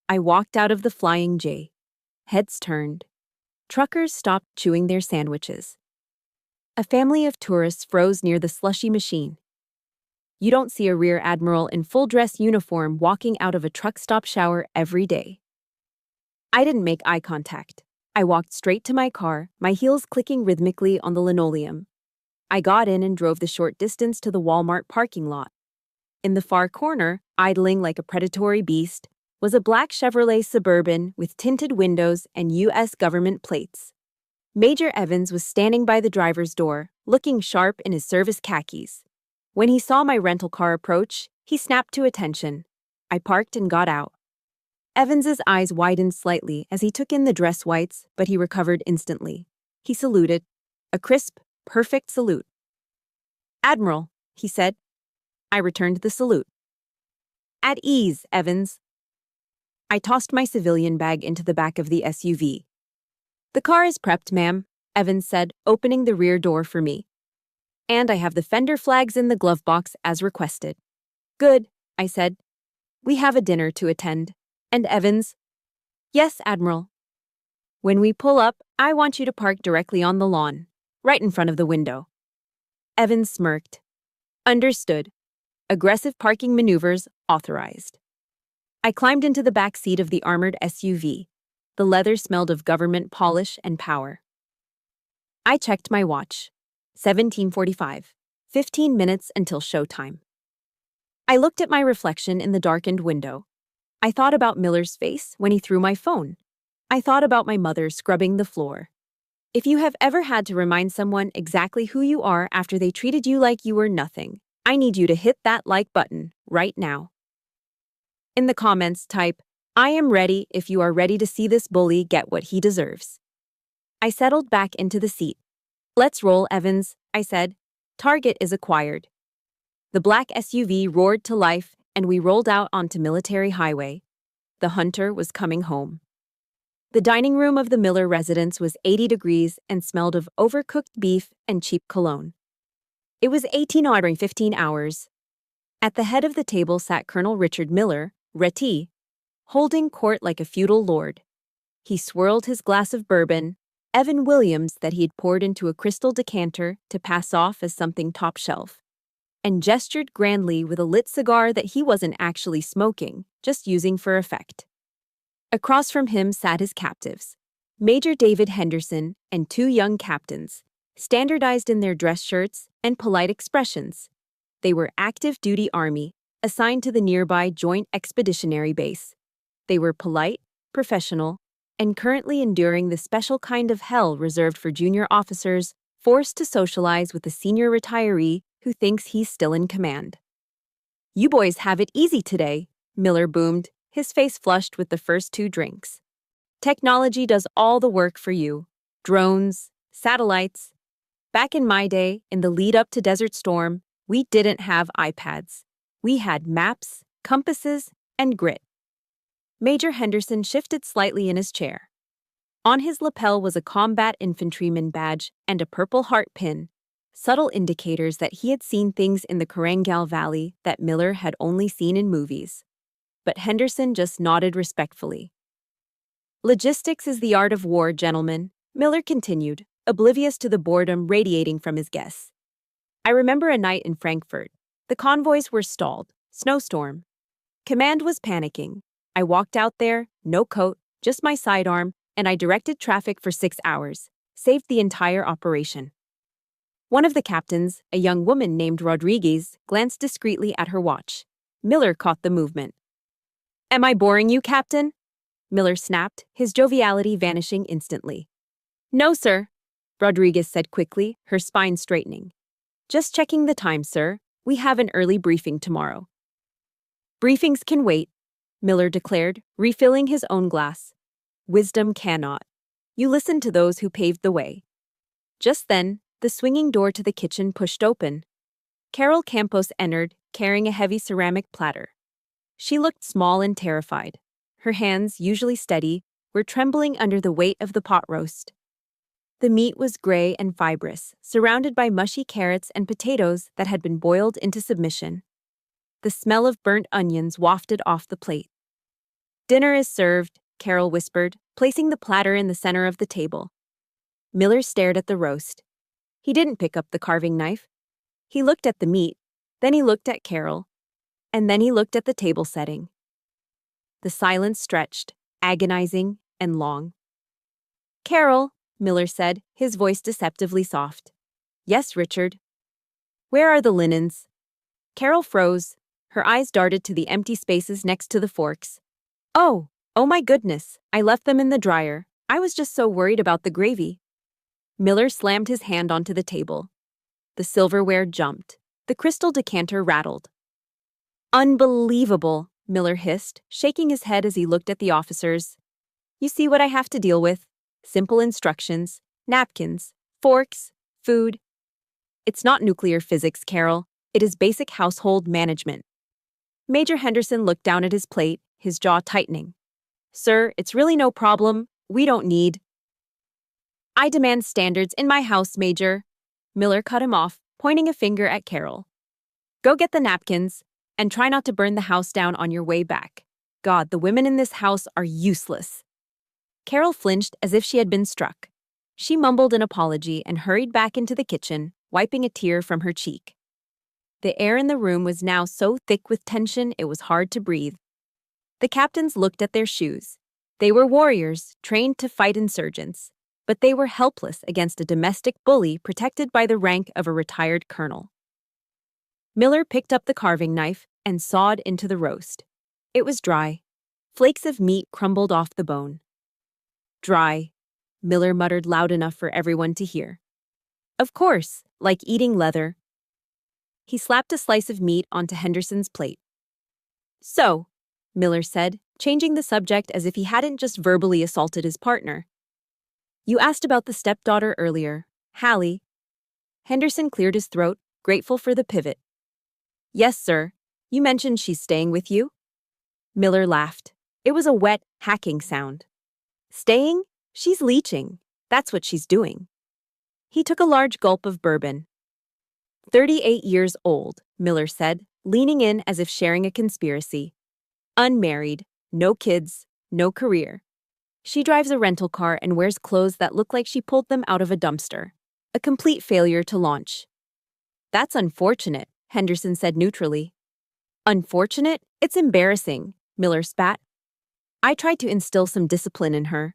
I walked out of the Flying J. Heads turned. Truckers stopped chewing their sandwiches. A family of tourists froze near the slushy machine. You don't see a rear admiral in full dress uniform walking out of a truck stop shower every day. I didn't make eye contact. I walked straight to my car, my heels clicking rhythmically on the linoleum. I got in and drove the short distance to the Walmart parking lot. In the far corner, idling like a predatory beast, was a black Chevrolet Suburban with tinted windows and U.S. government plates. Major Evans was standing by the driver's door, looking sharp in his service khakis. When he saw my rental car approach, he snapped to attention. I parked and got out. Evans's eyes widened slightly as he took in the dress whites, but he recovered instantly. He saluted. A crisp, perfect salute. "Admiral," he said. I returned the salute. "At ease, Evans." I tossed my civilian bag into the back of the SUV. "The car is prepped, ma'am," Evans said, opening the rear door for me. "And I have the fender flags in the glove box as requested." "Good," I said. "We have a dinner to attend." "And Evans?" "Yes, Admiral." "When we pull up, I want you to park directly on the lawn, right in front of the window." Evans smirked. "Understood. Aggressive parking maneuvers authorized." I climbed into the back seat of the armored SUV. The leather smelled of government polish and power. I checked my watch. 17:45. 15 minutes until showtime. I looked at my reflection in the darkened window. I thought about Miller's face when he threw my phone. I thought about my mother scrubbing the floor. If you have ever had to remind someone exactly who you are after they treated you like you were nothing, I need you to hit that like button right now. In the comments, type, "I am ready" if you are ready to see this bully get what he deserves. I settled back into the seat. "Let's roll, Evans," I said. "Target is acquired." The black SUV roared to life, and we rolled out onto Military Highway. The hunter was coming home. The dining room of the Miller residence was 80 degrees and smelled of overcooked beef and cheap cologne. It was 15 hours. At the head of the table sat Colonel Richard Miller, Reti, holding court like a feudal lord. He swirled his glass of bourbon, Evan Williams that he had poured into a crystal decanter to pass off as something top shelf, and gestured grandly with a lit cigar that he wasn't actually smoking, just using for effect. Across from him sat his captives, Major David Henderson and two young captains, standardized in their dress shirts and polite expressions. They were active duty Army, assigned to the nearby Joint Expeditionary Base. They were polite, professional, and currently enduring the special kind of hell reserved for junior officers forced to socialize with a senior retiree who thinks he's still in command. "You boys have it easy today," Miller boomed, his face flushed with the first two drinks. "Technology does all the work for you. Drones, satellites. Back in my day, in the lead up to Desert Storm, we didn't have iPads. We had maps, compasses, and grit." Major Henderson shifted slightly in his chair. On his lapel was a combat infantryman badge and a purple heart pin, subtle indicators that he had seen things in the Korangal Valley that Miller had only seen in movies. But Henderson just nodded respectfully. "Logistics is the art of war, gentlemen," Miller continued, oblivious to the boredom radiating from his guests. "I remember a night in Frankfurt. The convoys were stalled. Snowstorm. Command was panicking. I walked out there, no coat, just my sidearm, and I directed traffic for 6 hours. Saved the entire operation." One of the captains, a young woman named Rodriguez, glanced discreetly at her watch. Miller caught the movement. "Am I boring you, Captain?" Miller snapped, his joviality vanishing instantly. "No, sir," Rodriguez said quickly, her spine straightening. "Just checking the time, sir. We have an early briefing tomorrow." "Briefings can wait," Miller declared, refilling his own glass. "Wisdom cannot. You listen to those who paved the way." Just then, the swinging door to the kitchen pushed open. Carol Campos entered, carrying a heavy ceramic platter. She looked small and terrified. Her hands, usually steady, were trembling under the weight of the pot roast. The meat was gray and fibrous, surrounded by mushy carrots and potatoes that had been boiled into submission. The smell of burnt onions wafted off the plate. "Dinner is served," Carol whispered, placing the platter in the center of the table. Miller stared at the roast. He didn't pick up the carving knife. He looked at the meat, then he looked at Carol, and then he looked at the table setting. The silence stretched, agonizing and long. "Carol," Miller said, his voice deceptively soft. "Yes, Richard." "Where are the linens?" Carol froze. Her eyes darted to the empty spaces next to the forks. Oh my goodness, I left them in the dryer. I was just so worried about the gravy. Miller slammed his hand onto the table. The silverware jumped. The crystal decanter rattled. Unbelievable, Miller hissed, shaking his head as he looked at the officers. You see what I have to deal with? Simple instructions, napkins, forks, food. It's not nuclear physics, Carol. It is basic household management. Major Henderson looked down at his plate, his jaw tightening. Sir, it's really no problem. We don't need. I demand standards in my house, Major. Miller cut him off, pointing a finger at Carol. Go get the napkins, and try not to burn the house down on your way back. God, the women in this house are useless. Carol flinched as if she had been struck. She mumbled an apology and hurried back into the kitchen, wiping a tear from her cheek. The air in the room was now so thick with tension it was hard to breathe. The captains looked at their shoes. They were warriors, trained to fight insurgents, but they were helpless against a domestic bully protected by the rank of a retired colonel. Miller picked up the carving knife and sawed into the roast. It was dry. Flakes of meat crumbled off the bone. Dry, Miller muttered loud enough for everyone to hear. Of course, like eating leather. He slapped a slice of meat onto Henderson's plate. So, Miller said, changing the subject as if he hadn't just verbally assaulted his partner. You asked about the stepdaughter earlier, Hallie. Henderson cleared his throat, grateful for the pivot. Yes, sir. You mentioned she's staying with you? Miller laughed. It was a wet, hacking sound. Staying? She's leeching. That's what she's doing. He took a large gulp of bourbon. 38 years old, Miller said, leaning in as if sharing a conspiracy. Unmarried, no kids, no career. She drives a rental car and wears clothes that look like she pulled them out of a dumpster. A complete failure to launch. That's unfortunate, Henderson said neutrally. Unfortunate? It's embarrassing, Miller spat. I tried to instill some discipline in her.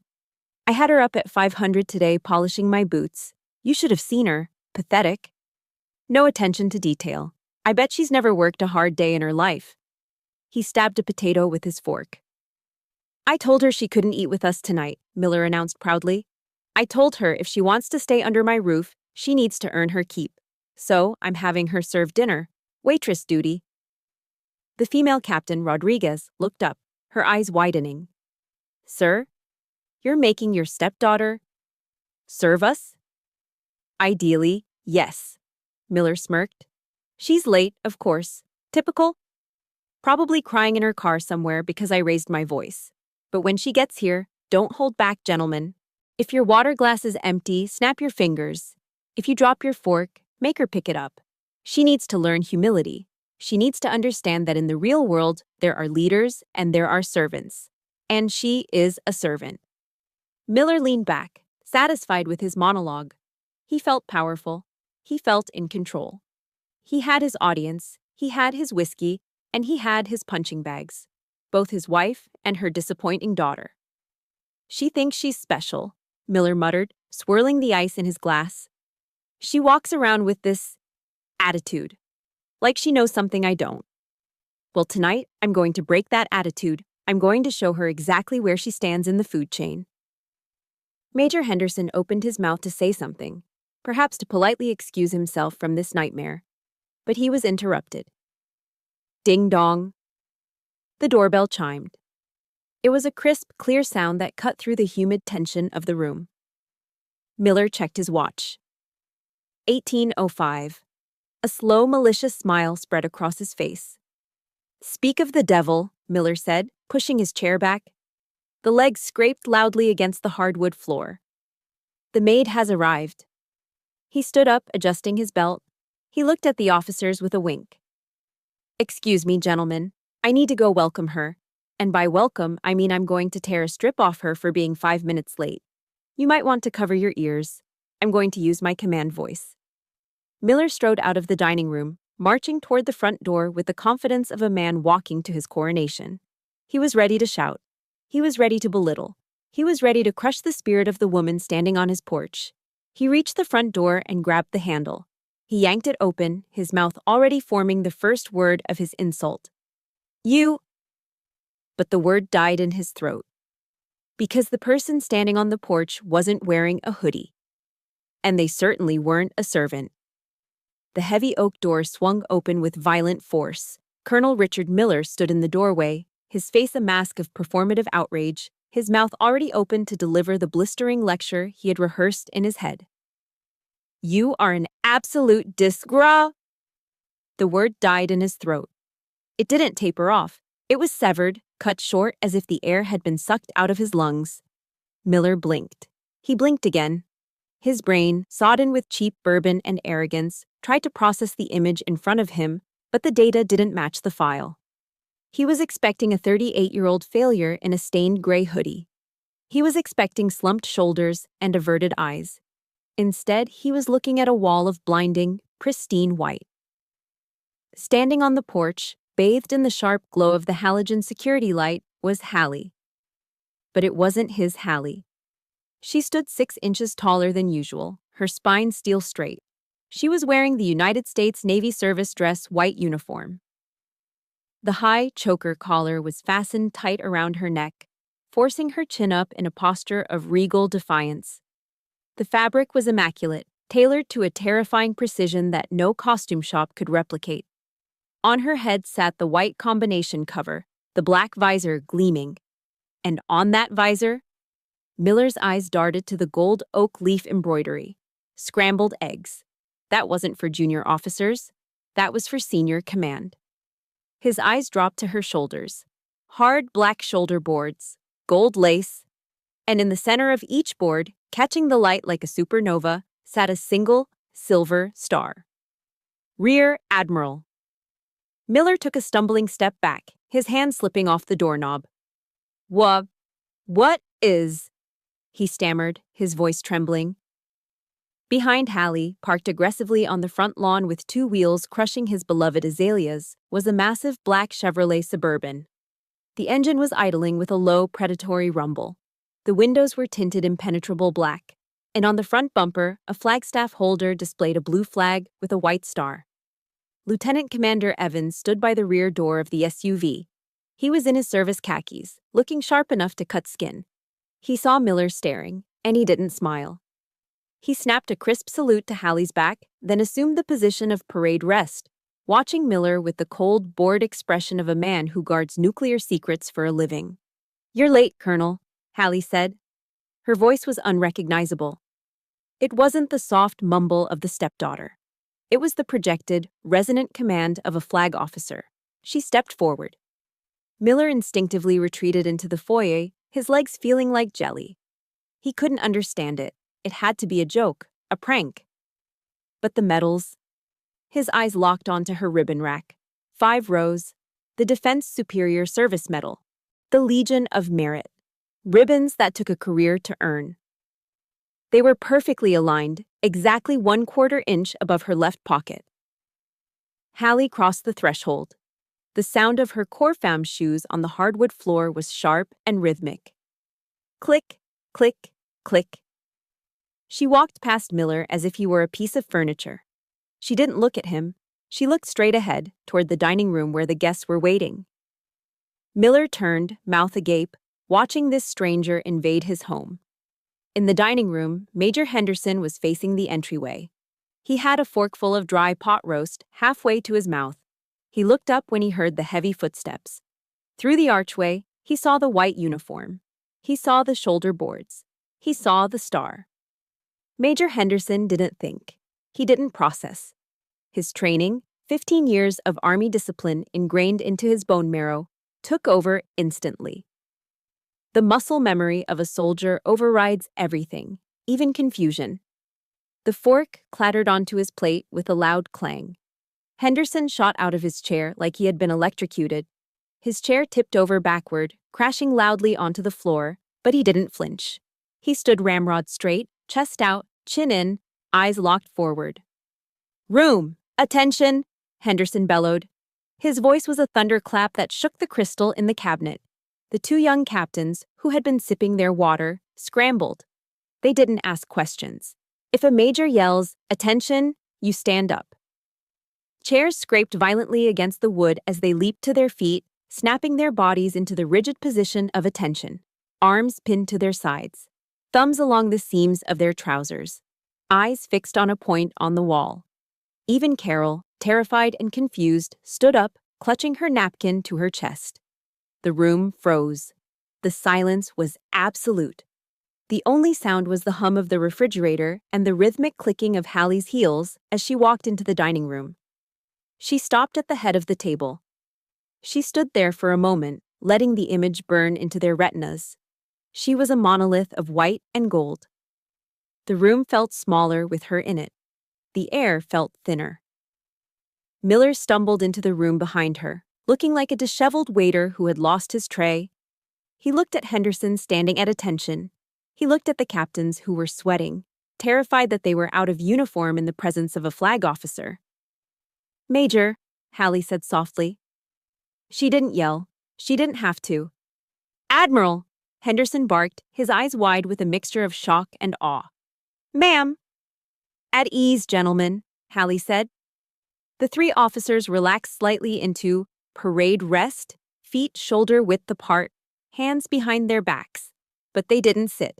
I had her up at 500 today polishing my boots. You should have seen her. Pathetic. No attention to detail. I bet she's never worked a hard day in her life. He stabbed a potato with his fork. I told her she couldn't eat with us tonight, Miller announced proudly. I told her if she wants to stay under my roof, she needs to earn her keep. So, I'm having her serve dinner. Waitress duty. The female captain, Rodriguez, looked up, her eyes widening. Sir? You're making your stepdaughter serve us? Ideally, yes. Miller smirked. She's late, of course. Typical. Probably crying in her car somewhere because I raised my voice. But when she gets here, don't hold back, gentlemen. If your water glass is empty, snap your fingers. If you drop your fork, make her pick it up. She needs to learn humility. She needs to understand that in the real world, there are leaders and there are servants. And she is a servant. Miller leaned back, satisfied with his monologue. He felt powerful. He felt in control. He had his audience, he had his whiskey, and he had his punching bags. Both his wife and her disappointing daughter. She thinks she's special, Miller muttered, swirling the ice in his glass. She walks around with this attitude, like she knows something I don't. Well, tonight, I'm going to break that attitude. I'm going to show her exactly where she stands in the food chain. Major Henderson opened his mouth to say something, perhaps to politely excuse himself from this nightmare. But he was interrupted. Ding dong. The doorbell chimed. It was a crisp, clear sound that cut through the humid tension of the room. Miller checked his watch. 18:05. A slow, malicious smile spread across his face. Speak of the devil, Miller said, pushing his chair back. The legs scraped loudly against the hardwood floor. The maid has arrived. He stood up, adjusting his belt. He looked at the officers with a wink. Excuse me, gentlemen. I need to go welcome her. And by welcome, I mean I'm going to tear a strip off her for being 5 minutes late. You might want to cover your ears. I'm going to use my command voice. Miller strode out of the dining room, marching toward the front door with the confidence of a man walking to his coronation. He was ready to shout. He was ready to belittle. He was ready to crush the spirit of the woman standing on his porch. He reached the front door and grabbed the handle. He yanked it open, his mouth already forming the first word of his insult. You! but the word died in his throat. Because the person standing on the porch wasn't wearing a hoodie. And they certainly weren't a servant. The heavy oak door swung open with violent force. Colonel Richard Miller stood in the doorway, his face a mask of performative outrage, his mouth already open to deliver the blistering lecture he had rehearsed in his head. "You are an absolute disgrace." The word died in his throat. It didn't taper off. It was severed, cut short as if the air had been sucked out of his lungs. Miller blinked. He blinked again. His brain, sodden with cheap bourbon and arrogance, tried to process the image in front of him, but the data didn't match the file. He was expecting a 38-year-old failure in a stained gray hoodie. He was expecting slumped shoulders and averted eyes. Instead, he was looking at a wall of blinding, pristine white. Standing on the porch, bathed in the sharp glow of the halogen security light, was Hallie. But it wasn't his Hallie. She stood 6 inches taller than usual, her spine steel straight. She was wearing the United States Navy service dress white uniform. The high choker collar was fastened tight around her neck, forcing her chin up in a posture of regal defiance. The fabric was immaculate, tailored to a terrifying precision that no costume shop could replicate. On her head sat the white combination cover, the black visor gleaming. And on that visor, Miller's eyes darted to the gold oak leaf embroidery. Scrambled eggs. That wasn't for junior officers. That was for senior command. His eyes dropped to her shoulders. Hard black shoulder boards, gold lace, and in the center of each board, catching the light like a supernova, sat a single silver star. Rear Admiral. Miller took a stumbling step back, his hand slipping off the doorknob. What is? He stammered, his voice trembling. Behind Hallie, parked aggressively on the front lawn with 2 wheels crushing his beloved azaleas, was a massive black Chevrolet Suburban. The engine was idling with a low, predatory rumble. The windows were tinted impenetrable black, and on the front bumper, a flagstaff holder displayed a blue flag with a white star. Lieutenant Commander Evans stood by the rear door of the SUV. He was in his service khakis, looking sharp enough to cut skin. He saw Miller staring, and he didn't smile. He snapped a crisp salute to Hallie's back, then assumed the position of parade rest, watching Miller with the cold, bored expression of a man who guards nuclear secrets for a living. "You're late, Colonel," Hallie said. Her voice was unrecognizable. It wasn't the soft mumble of the stepdaughter. It was the projected, resonant command of a flag officer. She stepped forward. Miller instinctively retreated into the foyer, his legs feeling like jelly. He couldn't understand it. It had to be a joke, a prank. But the medals. His eyes locked onto her ribbon rack. 5 rows. The Defense Superior Service Medal. The Legion of Merit. Ribbons that took a career to earn. They were perfectly aligned, exactly 1/4 inch above her left pocket. Hallie crossed the threshold. The sound of her Corfam shoes on the hardwood floor was sharp and rhythmic. Click, click, click. She walked past Miller as if he were a piece of furniture. She didn't look at him. She looked straight ahead, toward the dining room where the guests were waiting. Miller turned, mouth agape, watching this stranger invade his home. In the dining room, Major Henderson was facing the entryway. He had a forkful of dry pot roast halfway to his mouth. He looked up when he heard the heavy footsteps. Through the archway, he saw the white uniform. He saw the shoulder boards. He saw the star. Major Henderson didn't think. He didn't process. His training, 15 years of Army discipline ingrained into his bone marrow, took over instantly. The muscle memory of a soldier overrides everything, even confusion. The fork clattered onto his plate with a loud clang. Henderson shot out of his chair like he had been electrocuted. His chair tipped over backward, crashing loudly onto the floor, but he didn't flinch. He stood ramrod straight, chest out, chin in, eyes locked forward. "Room! Attention!" Henderson bellowed. His voice was a thunderclap that shook the crystal in the cabinet. The 2 young captains, who had been sipping their water, scrambled. They didn't ask questions. If a major yells, "Attention," you stand up. Chairs scraped violently against the wood as they leaped to their feet, snapping their bodies into the rigid position of attention, arms pinned to their sides, thumbs along the seams of their trousers, eyes fixed on a point on the wall. Even Carol, terrified and confused, stood up, clutching her napkin to her chest. The room froze. The silence was absolute. The only sound was the hum of the refrigerator and the rhythmic clicking of Hallie's heels as she walked into the dining room. She stopped at the head of the table. She stood there for a moment, letting the image burn into their retinas. She was a monolith of white and gold. The room felt smaller with her in it. The air felt thinner. Miller stumbled into the room behind her, looking like a disheveled waiter who had lost his tray. He looked at Henderson standing at attention. He looked at the captains who were sweating, terrified that they were out of uniform in the presence of a flag officer. "Major," Hallie said softly. She didn't yell. She didn't have to. "Admiral," Henderson barked, his eyes wide with a mixture of shock and awe. "Ma'am." "At ease, gentlemen," Hallie said. The three officers relaxed slightly into parade rest, feet shoulder-width apart, hands behind their backs. But they didn't sit.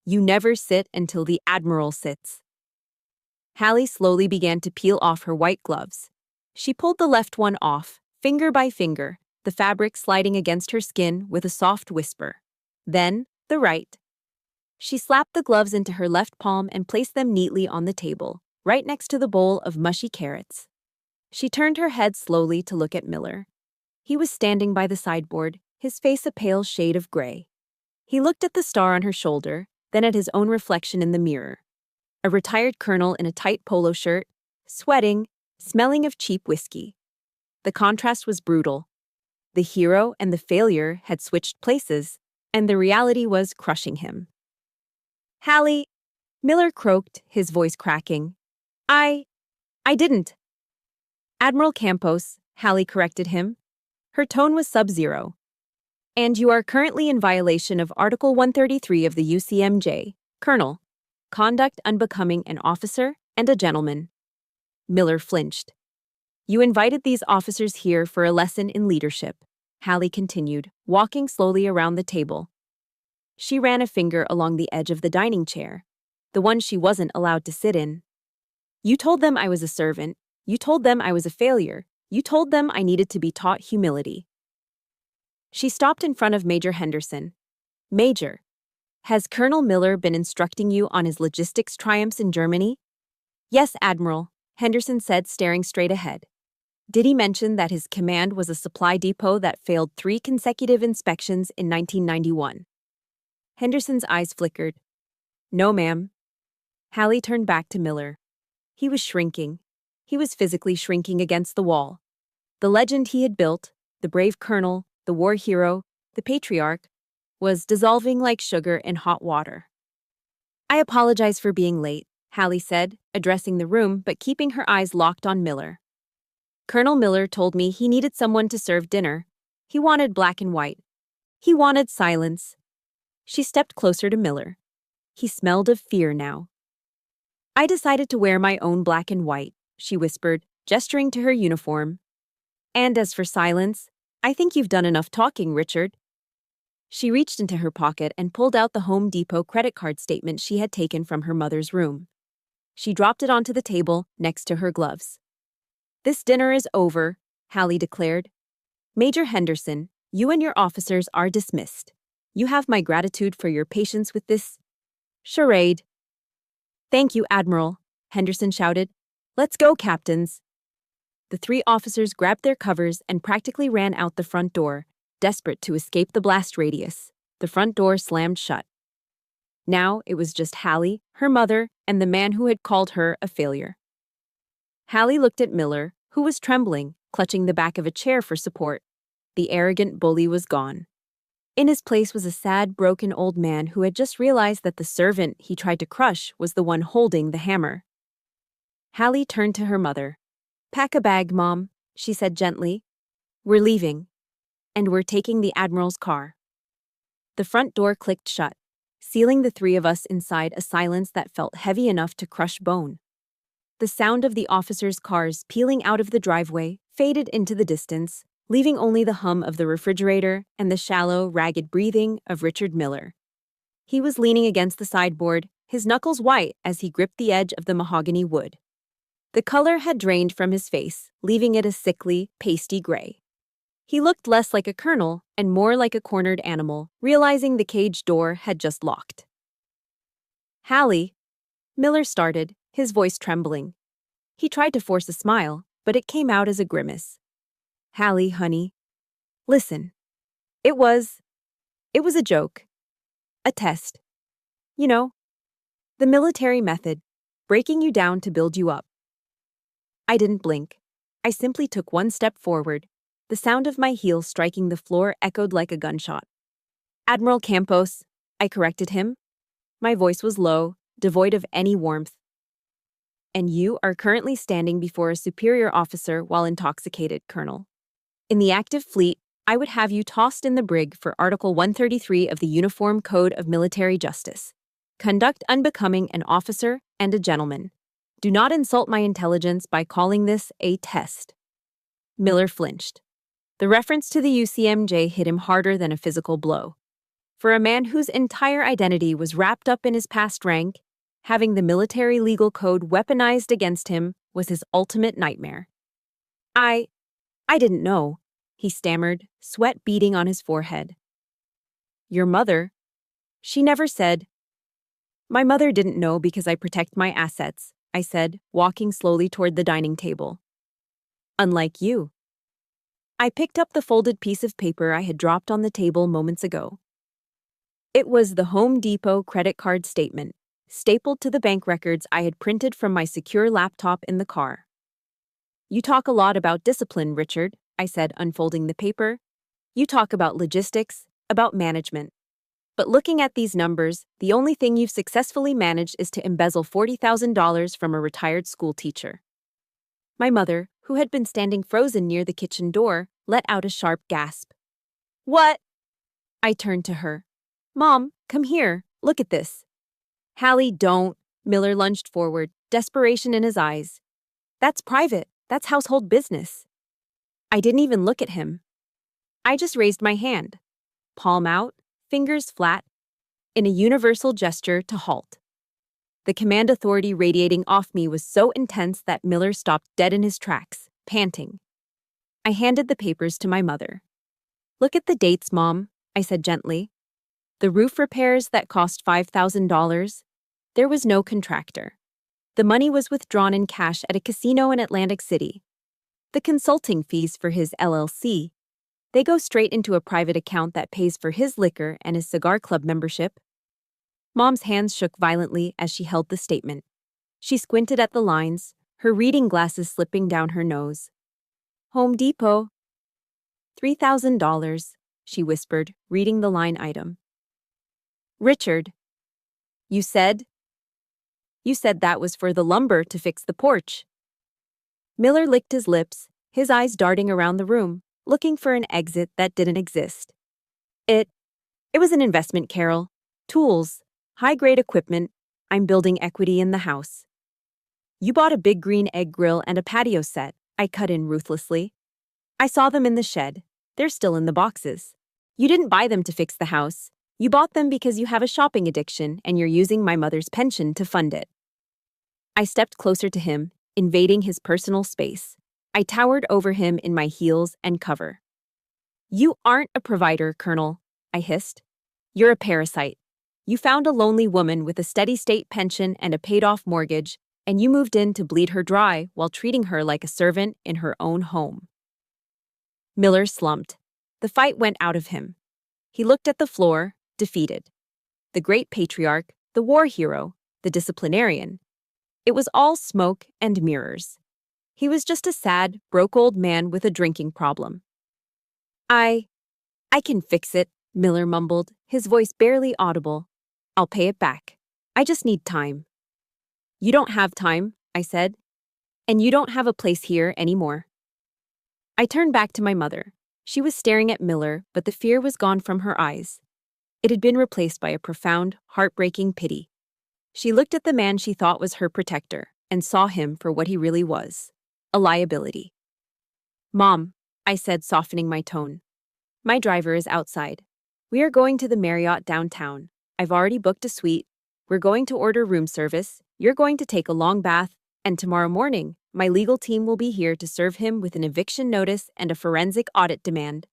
You never sit until the Admiral sits. Hallie slowly began to peel off her white gloves. She pulled the left one off, finger by finger, the fabric sliding against her skin with a soft whisper. Then, the right. She slapped the gloves into her left palm and placed them neatly on the table, right next to the bowl of mushy carrots. She turned her head slowly to look at Miller. He was standing by the sideboard, his face a pale shade of gray. He looked at the star on her shoulder, then at his own reflection in the mirror. A retired colonel in a tight polo shirt, sweating, smelling of cheap whiskey. The contrast was brutal. The hero and the failure had switched places, and the reality was crushing him. "Hallie," Miller croaked, his voice cracking. I didn't." "Admiral Campos," Hallie corrected him. Her tone was sub-zero. "And you are currently in violation of Article 133 of the UCMJ, Colonel. Conduct unbecoming an officer and a gentleman." Miller flinched. "You invited these officers here for a lesson in leadership," Hallie continued, walking slowly around the table. She ran a finger along the edge of the dining chair, the one she wasn't allowed to sit in. "You told them I was a servant. You told them I was a failure. You told them I needed to be taught humility." She stopped in front of Major Henderson. "Major, has Colonel Miller been instructing you on his logistics triumphs in Germany?" "Yes, Admiral," Henderson said, staring straight ahead. "Did he mention that his command was a supply depot that failed 3 consecutive inspections in 1991? Henderson's eyes flickered. "No, ma'am." Hallie turned back to Miller. He was shrinking. He was physically shrinking against the wall. The legend he had built, the brave colonel, the war hero, the patriarch, was dissolving like sugar in hot water. "I apologize for being late," Hallie said, addressing the room but keeping her eyes locked on Miller. "Colonel Miller told me he needed someone to serve dinner. He wanted black and white. He wanted silence." She stepped closer to Miller. He smelled of fear now. "I decided to wear my own black and white," she whispered, gesturing to her uniform. "And as for silence, I think you've done enough talking, Richard." She reached into her pocket and pulled out the Home Depot credit card statement she had taken from her mother's room. She dropped it onto the table next to her gloves. "This dinner is over," Hallie declared. "Major Henderson, you and your officers are dismissed. You have my gratitude for your patience with this charade." "Thank you, Admiral," Henderson shouted. "Let's go, captains." The 3 officers grabbed their covers and practically ran out the front door, desperate to escape the blast radius. The front door slammed shut. Now it was just Hallie, her mother, and the man who had called her a failure. Hallie looked at Miller, who was trembling, clutching the back of a chair for support. The arrogant bully was gone. In his place was a sad, broken old man who had just realized that the servant he tried to crush was the one holding the hammer. Hallie turned to her mother. "Pack a bag, Mom," she said gently. "We're leaving. And we're taking the Admiral's car." The front door clicked shut, sealing the 3 of us inside a silence that felt heavy enough to crush bone. The sound of the officers' cars peeling out of the driveway faded into the distance, leaving only the hum of the refrigerator and the shallow, ragged breathing of Richard Miller. He was leaning against the sideboard, his knuckles white as he gripped the edge of the mahogany wood. The color had drained from his face, leaving it a sickly, pasty gray. He looked less like a colonel and more like a cornered animal, realizing the cage door had just locked. "Hallie," Miller started, his voice trembling. He tried to force a smile, but it came out as a grimace. "Hallie, honey. Listen. It was a joke. A test. You know, the military method, breaking you down to build you up." I didn't blink. I simply took one step forward. The sound of my heels striking the floor echoed like a gunshot. "Admiral Campos," I corrected him. My voice was low, devoid of any warmth. "And you are currently standing before a superior officer while intoxicated, Colonel. In the active fleet, I would have you tossed in the brig for Article 133 of the Uniform Code of Military Justice. Conduct unbecoming an officer and a gentleman. Do not insult my intelligence by calling this a test." Miller flinched. The reference to the UCMJ hit him harder than a physical blow. For a man whose entire identity was wrapped up in his past rank, having the military legal code weaponized against him was his ultimate nightmare. I didn't know," he stammered, sweat beading on his forehead. "Your mother? She never said." "My mother didn't know because I protect my assets," I said, walking slowly toward the dining table. "Unlike you." I picked up the folded piece of paper I had dropped on the table moments ago. It was the Home Depot credit card statement, stapled to the bank records I had printed from my secure laptop in the car. "You talk a lot about discipline, Richard," I said, unfolding the paper. "You talk about logistics, about management. But looking at these numbers, the only thing you've successfully managed is to embezzle $40,000 from a retired school teacher." My mother, who had been standing frozen near the kitchen door, let out a sharp gasp. "What?" I turned to her. "Mom, come here. Look at this." "Hallie, don't." Miller lunged forward, desperation in his eyes. "That's private. That's household business." I didn't even look at him. I just raised my hand, palm out, fingers flat, in a universal gesture to halt. The command authority radiating off me was so intense that Miller stopped dead in his tracks, panting. I handed the papers to my mother. "Look at the dates, Mom," I said gently. "The roof repairs that cost $5,000, there was no contractor. The money was withdrawn in cash at a casino in Atlantic City. The consulting fees for his LLC, they go straight into a private account that pays for his liquor and his cigar club membership." Mom's hands shook violently as she held the statement. She squinted at the lines, her reading glasses slipping down her nose. "Home Depot. $3,000, she whispered, reading the line item. "Richard, you said that was for the lumber to fix the porch." Miller licked his lips, his eyes darting around the room, looking for an exit that didn't exist. It was an investment, Carol. Tools, high-grade equipment. I'm building equity in the house." "You bought a big green egg grill and a patio set," I cut in ruthlessly. "I saw them in the shed. They're still in the boxes. You didn't buy them to fix the house. You bought them because you have a shopping addiction and you're using my mother's pension to fund it." I stepped closer to him, invading his personal space. I towered over him in my heels and cover. "You aren't a provider, Colonel," I hissed. "You're a parasite. You found a lonely woman with a steady state pension and a paid-off mortgage, and you moved in to bleed her dry while treating her like a servant in her own home." Miller slumped. The fight went out of him. He looked at the floor, defeated. The great patriarch, the war hero, the disciplinarian. It was all smoke and mirrors. He was just a sad, broke old man with a drinking problem. I can fix it," Miller mumbled, his voice barely audible. "I'll pay it back. I just need time." "You don't have time," I said. "And you don't have a place here anymore." I turned back to my mother. She was staring at Miller, but the fear was gone from her eyes. It had been replaced by a profound, heartbreaking pity. She looked at the man she thought was her protector and saw him for what he really was, a liability. "Mom," I said, softening my tone. My driver is outside. We are going to the Marriott downtown. I've already booked a suite. We're going to order room service. You're going to take a long bath. And tomorrow morning, my legal team will be here to serve him with an eviction notice and a forensic audit demand.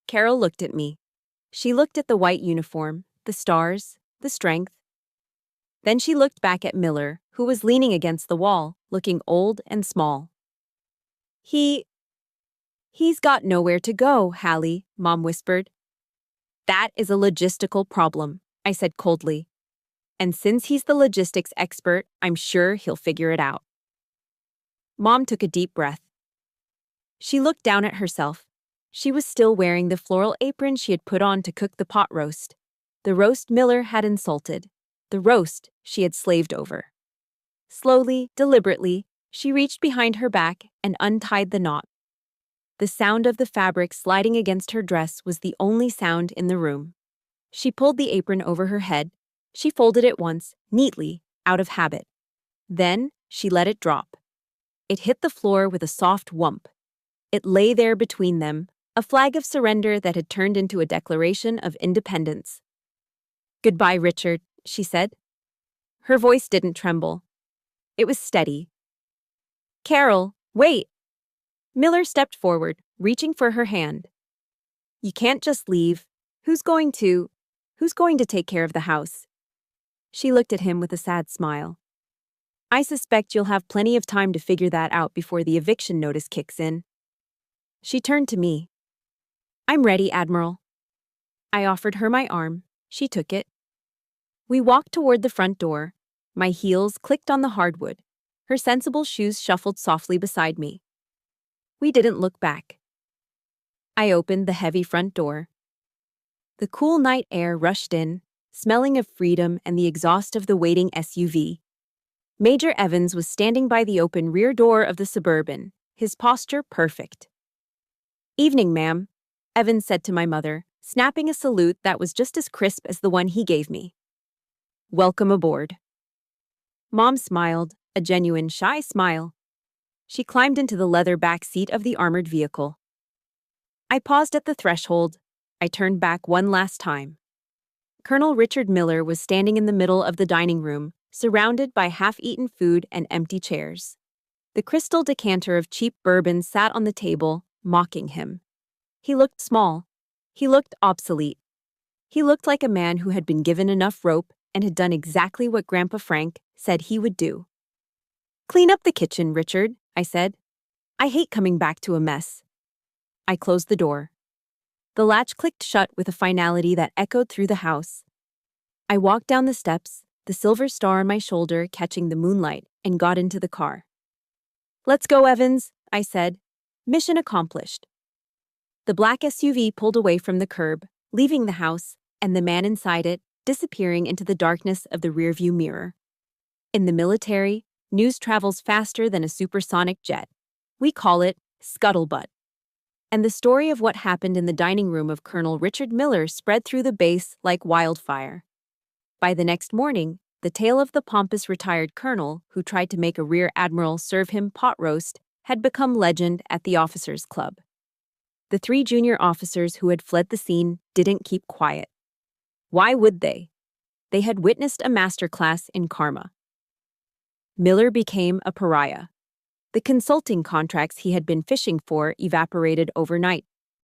Carol looked at me. She looked at the white uniform, the stars, the strength. Then she looked back at Miller, who was leaning against the wall, looking old and small. He's got nowhere to go, Hallie, Mom whispered. That is a logistical problem, I said coldly. And since he's the logistics expert, I'm sure he'll figure it out. Mom took a deep breath. She looked down at herself. She was still wearing the floral apron she had put on to cook the pot roast. The roast Miller had insulted. The roast she had slaved over. Slowly, deliberately, she reached behind her back and untied the knot. The sound of the fabric sliding against her dress was the only sound in the room. She pulled the apron over her head. She folded it once, neatly, out of habit. Then she let it drop. It hit the floor with a soft whump. It lay there between them, a flag of surrender that had turned into a declaration of independence. "Goodbye, Richard," she said. Her voice didn't tremble. It was steady. "Carol, wait!" Miller stepped forward, reaching for her hand. "You can't just leave. Who's going to take care of the house?" She looked at him with a sad smile. "I suspect you'll have plenty of time to figure that out before the eviction notice kicks in." She turned to me. "I'm ready, Admiral." I offered her my arm. She took it. We walked toward the front door. My heels clicked on the hardwood. Her sensible shoes shuffled softly beside me. We didn't look back. I opened the heavy front door. The cool night air rushed in, smelling of freedom and the exhaust of the waiting SUV. Major Evans was standing by the open rear door of the Suburban, his posture perfect. "Evening, ma'am," Evans said to my mother, snapping a salute that was just as crisp as the one he gave me. "Welcome aboard." Mom smiled, a genuine shy smile. She climbed into the leather back seat of the armored vehicle. I paused at the threshold. I turned back one last time. Colonel Richard Miller was standing in the middle of the dining room, surrounded by half-eaten food and empty chairs. The crystal decanter of cheap bourbon sat on the table, mocking him. He looked small. He looked obsolete. He looked like a man who had been given enough rope and had done exactly what Grandpa Frank said he would do. "Clean up the kitchen, Richard," I said. "I hate coming back to a mess." I closed the door. The latch clicked shut with a finality that echoed through the house. I walked down the steps, the silver star on my shoulder catching the moonlight, and got into the car. "Let's go, Evans," I said. Mission accomplished. The black SUV pulled away from the curb, leaving the house, and the man inside it disappearing into the darkness of the rearview mirror. In the military, news travels faster than a supersonic jet. We call it scuttlebutt. And the story of what happened in the dining room of Colonel Richard Miller spread through the base like wildfire. By the next morning, the tale of the pompous retired colonel who tried to make a rear admiral serve him pot roast had become legend at the officers' club. The 3 junior officers who had fled the scene didn't keep quiet. Why would they? They had witnessed a masterclass in karma. Miller became a pariah. The consulting contracts he had been fishing for evaporated overnight.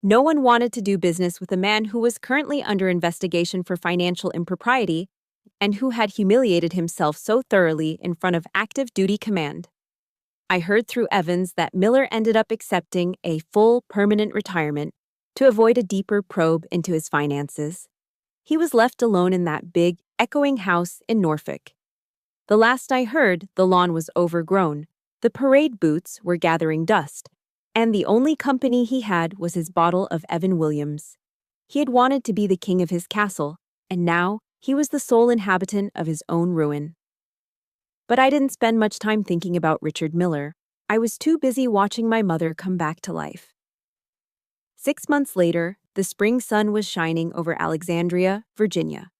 No one wanted to do business with a man who was currently under investigation for financial impropriety and who had humiliated himself so thoroughly in front of active duty command. I heard through Evans that Miller ended up accepting a full permanent retirement to avoid a deeper probe into his finances. He was left alone in that big, echoing house in Norfolk. The last I heard, the lawn was overgrown, the parade boots were gathering dust, and the only company he had was his bottle of Evan Williams. He had wanted to be the king of his castle, and now he was the sole inhabitant of his own ruin. But I didn't spend much time thinking about Richard Miller. I was too busy watching my mother come back to life. 6 months later, the spring sun was shining over Alexandria, Virginia.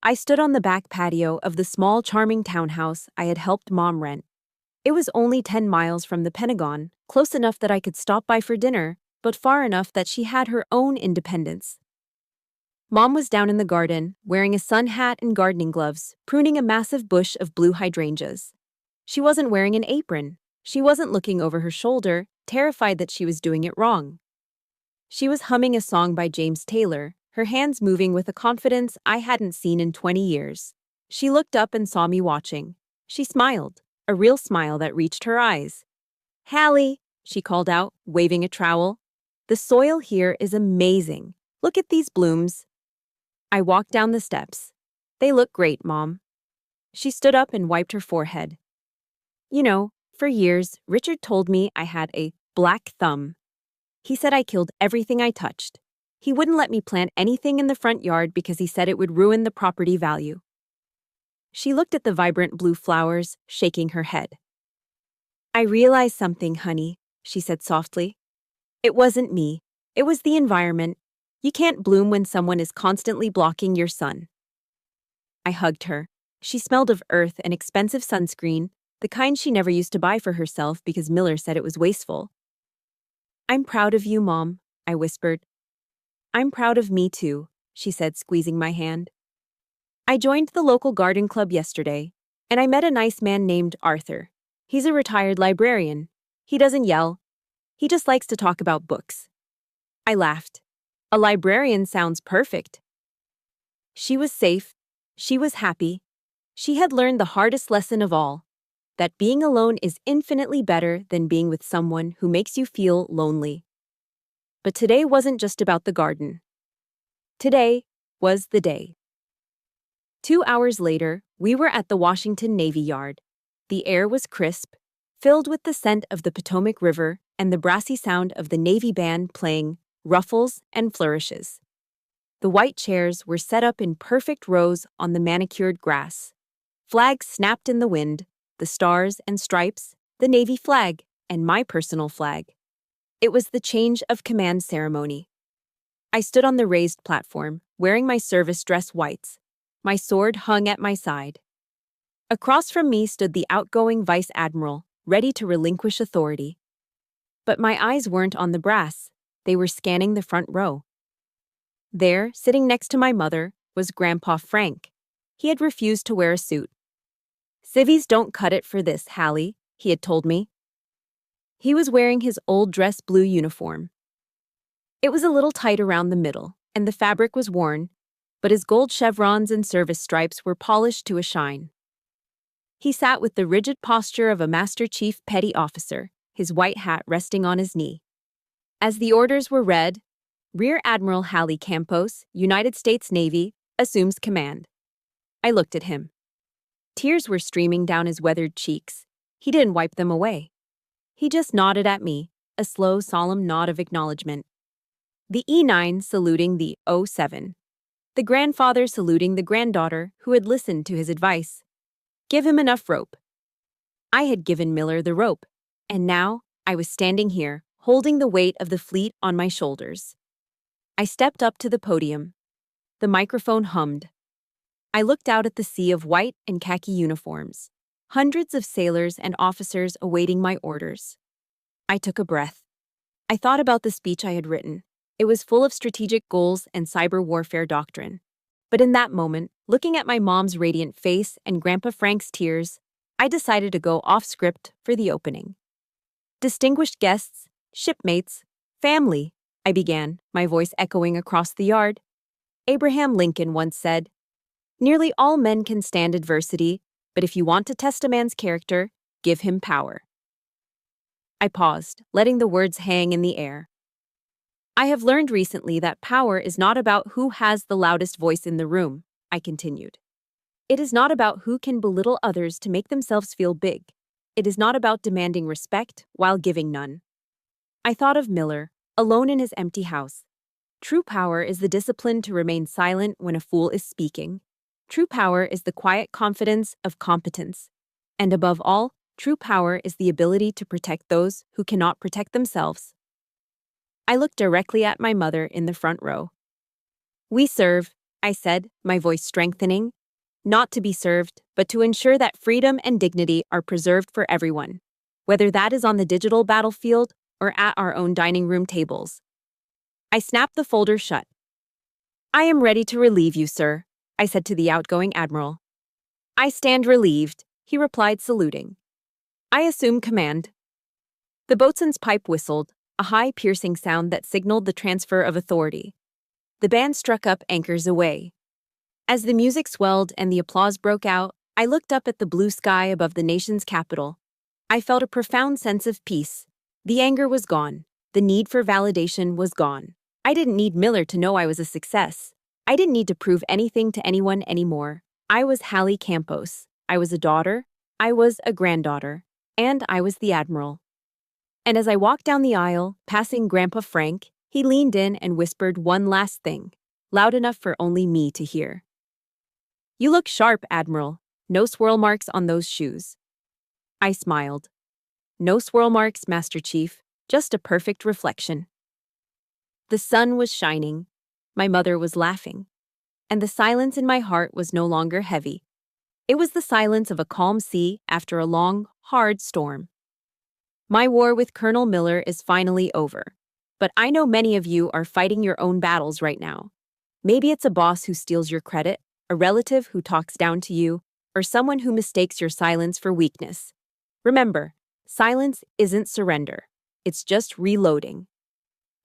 I stood on the back patio of the small, charming townhouse I had helped Mom rent. It was only 10 miles from the Pentagon, close enough that I could stop by for dinner, but far enough that she had her own independence. Mom was down in the garden, wearing a sun hat and gardening gloves, pruning a massive bush of blue hydrangeas. She wasn't wearing an apron. She wasn't looking over her shoulder, terrified that she was doing it wrong. She was humming a song by James Taylor, her hands moving with a confidence I hadn't seen in 20 years. She looked up and saw me watching. She smiled, a real smile that reached her eyes. "Hallie," she called out, waving a trowel. "The soil here is amazing. Look at these blooms." I walked down the steps. "They look great, Mom." She stood up and wiped her forehead. "You know, for years, Richard told me I had a black thumb. He said I killed everything I touched. He wouldn't let me plant anything in the front yard because he said it would ruin the property value." She looked at the vibrant blue flowers, shaking her head. "I realized something, honey," she said softly. "It wasn't me. It was the environment. You can't bloom when someone is constantly blocking your sun." I hugged her. She smelled of earth and expensive sunscreen, the kind she never used to buy for herself because Miller said it was wasteful. "I'm proud of you, Mom," I whispered. "I'm proud of me too," she said, squeezing my hand. "I joined the local garden club yesterday, and I met a nice man named Arthur. He's a retired librarian. He doesn't yell. He just likes to talk about books." I laughed. A librarian sounds perfect. She was safe. She was happy. She had learned the hardest lesson of all, that being alone is infinitely better than being with someone who makes you feel lonely. But today wasn't just about the garden. Today was the day. 2 hours later, we were at the Washington Navy Yard. The air was crisp, filled with the scent of the Potomac River and the brassy sound of the Navy band playing Ruffles and Flourishes. The white chairs were set up in perfect rows on the manicured grass. Flags snapped in the wind, the stars and stripes, the Navy flag, and my personal flag. It was the change of command ceremony. I stood on the raised platform, wearing my service dress whites. My sword hung at my side. Across from me stood the outgoing Vice Admiral, ready to relinquish authority. But my eyes weren't on the brass. They were scanning the front row. There, sitting next to my mother, was Grandpa Frank. He had refused to wear a suit. "Civvies don't cut it for this, Hallie," he had told me. He was wearing his old dress blue uniform. It was a little tight around the middle, and the fabric was worn, but his gold chevrons and service stripes were polished to a shine. He sat with the rigid posture of a Master Chief Petty Officer, his white hat resting on his knee. As the orders were read, "Rear Admiral Hallie Campos, United States Navy, assumes command." I looked at him. Tears were streaming down his weathered cheeks. He didn't wipe them away. He just nodded at me, a slow, solemn nod of acknowledgement. The E9 saluting the O7. The grandfather saluting the granddaughter who had listened to his advice. Give him enough rope. I had given Miller the rope, and now I was standing here, holding the weight of the fleet on my shoulders. I stepped up to the podium. The microphone hummed. I looked out at the sea of white and khaki uniforms, hundreds of sailors and officers awaiting my orders. I took a breath. I thought about the speech I had written. It was full of strategic goals and cyber warfare doctrine. But in that moment, looking at my mom's radiant face and Grandpa Frank's tears, I decided to go off script for the opening. "Distinguished guests, shipmates, family," I began, my voice echoing across the yard. Abraham Lincoln once said, "Nearly all men can stand adversity, but if you want to test a man's character, give him power." I paused, letting the words hang in the air. "I have learned recently that power is not about who has the loudest voice in the room," I continued. "It is not about who can belittle others to make themselves feel big. It is not about demanding respect while giving none." I thought of Miller, alone in his empty house. True power is the discipline to remain silent when a fool is speaking. True power is the quiet confidence of competence. And above all, true power is the ability to protect those who cannot protect themselves. I looked directly at my mother in the front row. "We serve," I said, my voice strengthening. not to be served, but to ensure that freedom and dignity are preserved for everyone, whether that is on the digital battlefield or at our own dining room tables. I snapped the folder shut. I am ready to relieve you, sir, I said to the outgoing admiral. I stand relieved, he replied, saluting. I assume command. The boatswain's pipe whistled, a high, piercing sound that signaled the transfer of authority. The band struck up Anchors Aweigh. As the music swelled and the applause broke out, I looked up at the blue sky above the nation's capital. I felt a profound sense of peace. The anger was gone. The need for validation was gone. I didn't need Miller to know I was a success. I didn't need to prove anything to anyone anymore. I was Hallie Campos. I was a daughter. I was a granddaughter. And I was the admiral. And as I walked down the aisle, passing Grandpa Frank, he leaned in and whispered one last thing, loud enough for only me to hear. You look sharp, Admiral. No swirl marks on those shoes. I smiled. No swirl marks, Master Chief, just a perfect reflection. The sun was shining. My mother was laughing. And the silence in my heart was no longer heavy. It was the silence of a calm sea after a long, hard storm. My war with Colonel Miller is finally over. But I know many of you are fighting your own battles right now. Maybe it's a boss who steals your credit, a relative who talks down to you, or someone who mistakes your silence for weakness. Remember, silence isn't surrender. It's just reloading.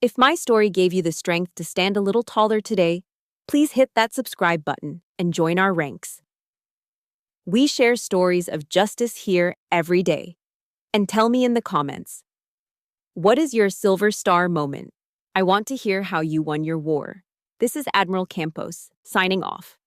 If my story gave you the strength to stand a little taller today, please hit that subscribe button and join our ranks. We share stories of justice here every day. And tell me in the comments, what is your silver star moment? I want to hear how you won your war. This is Admiral Campos, signing off.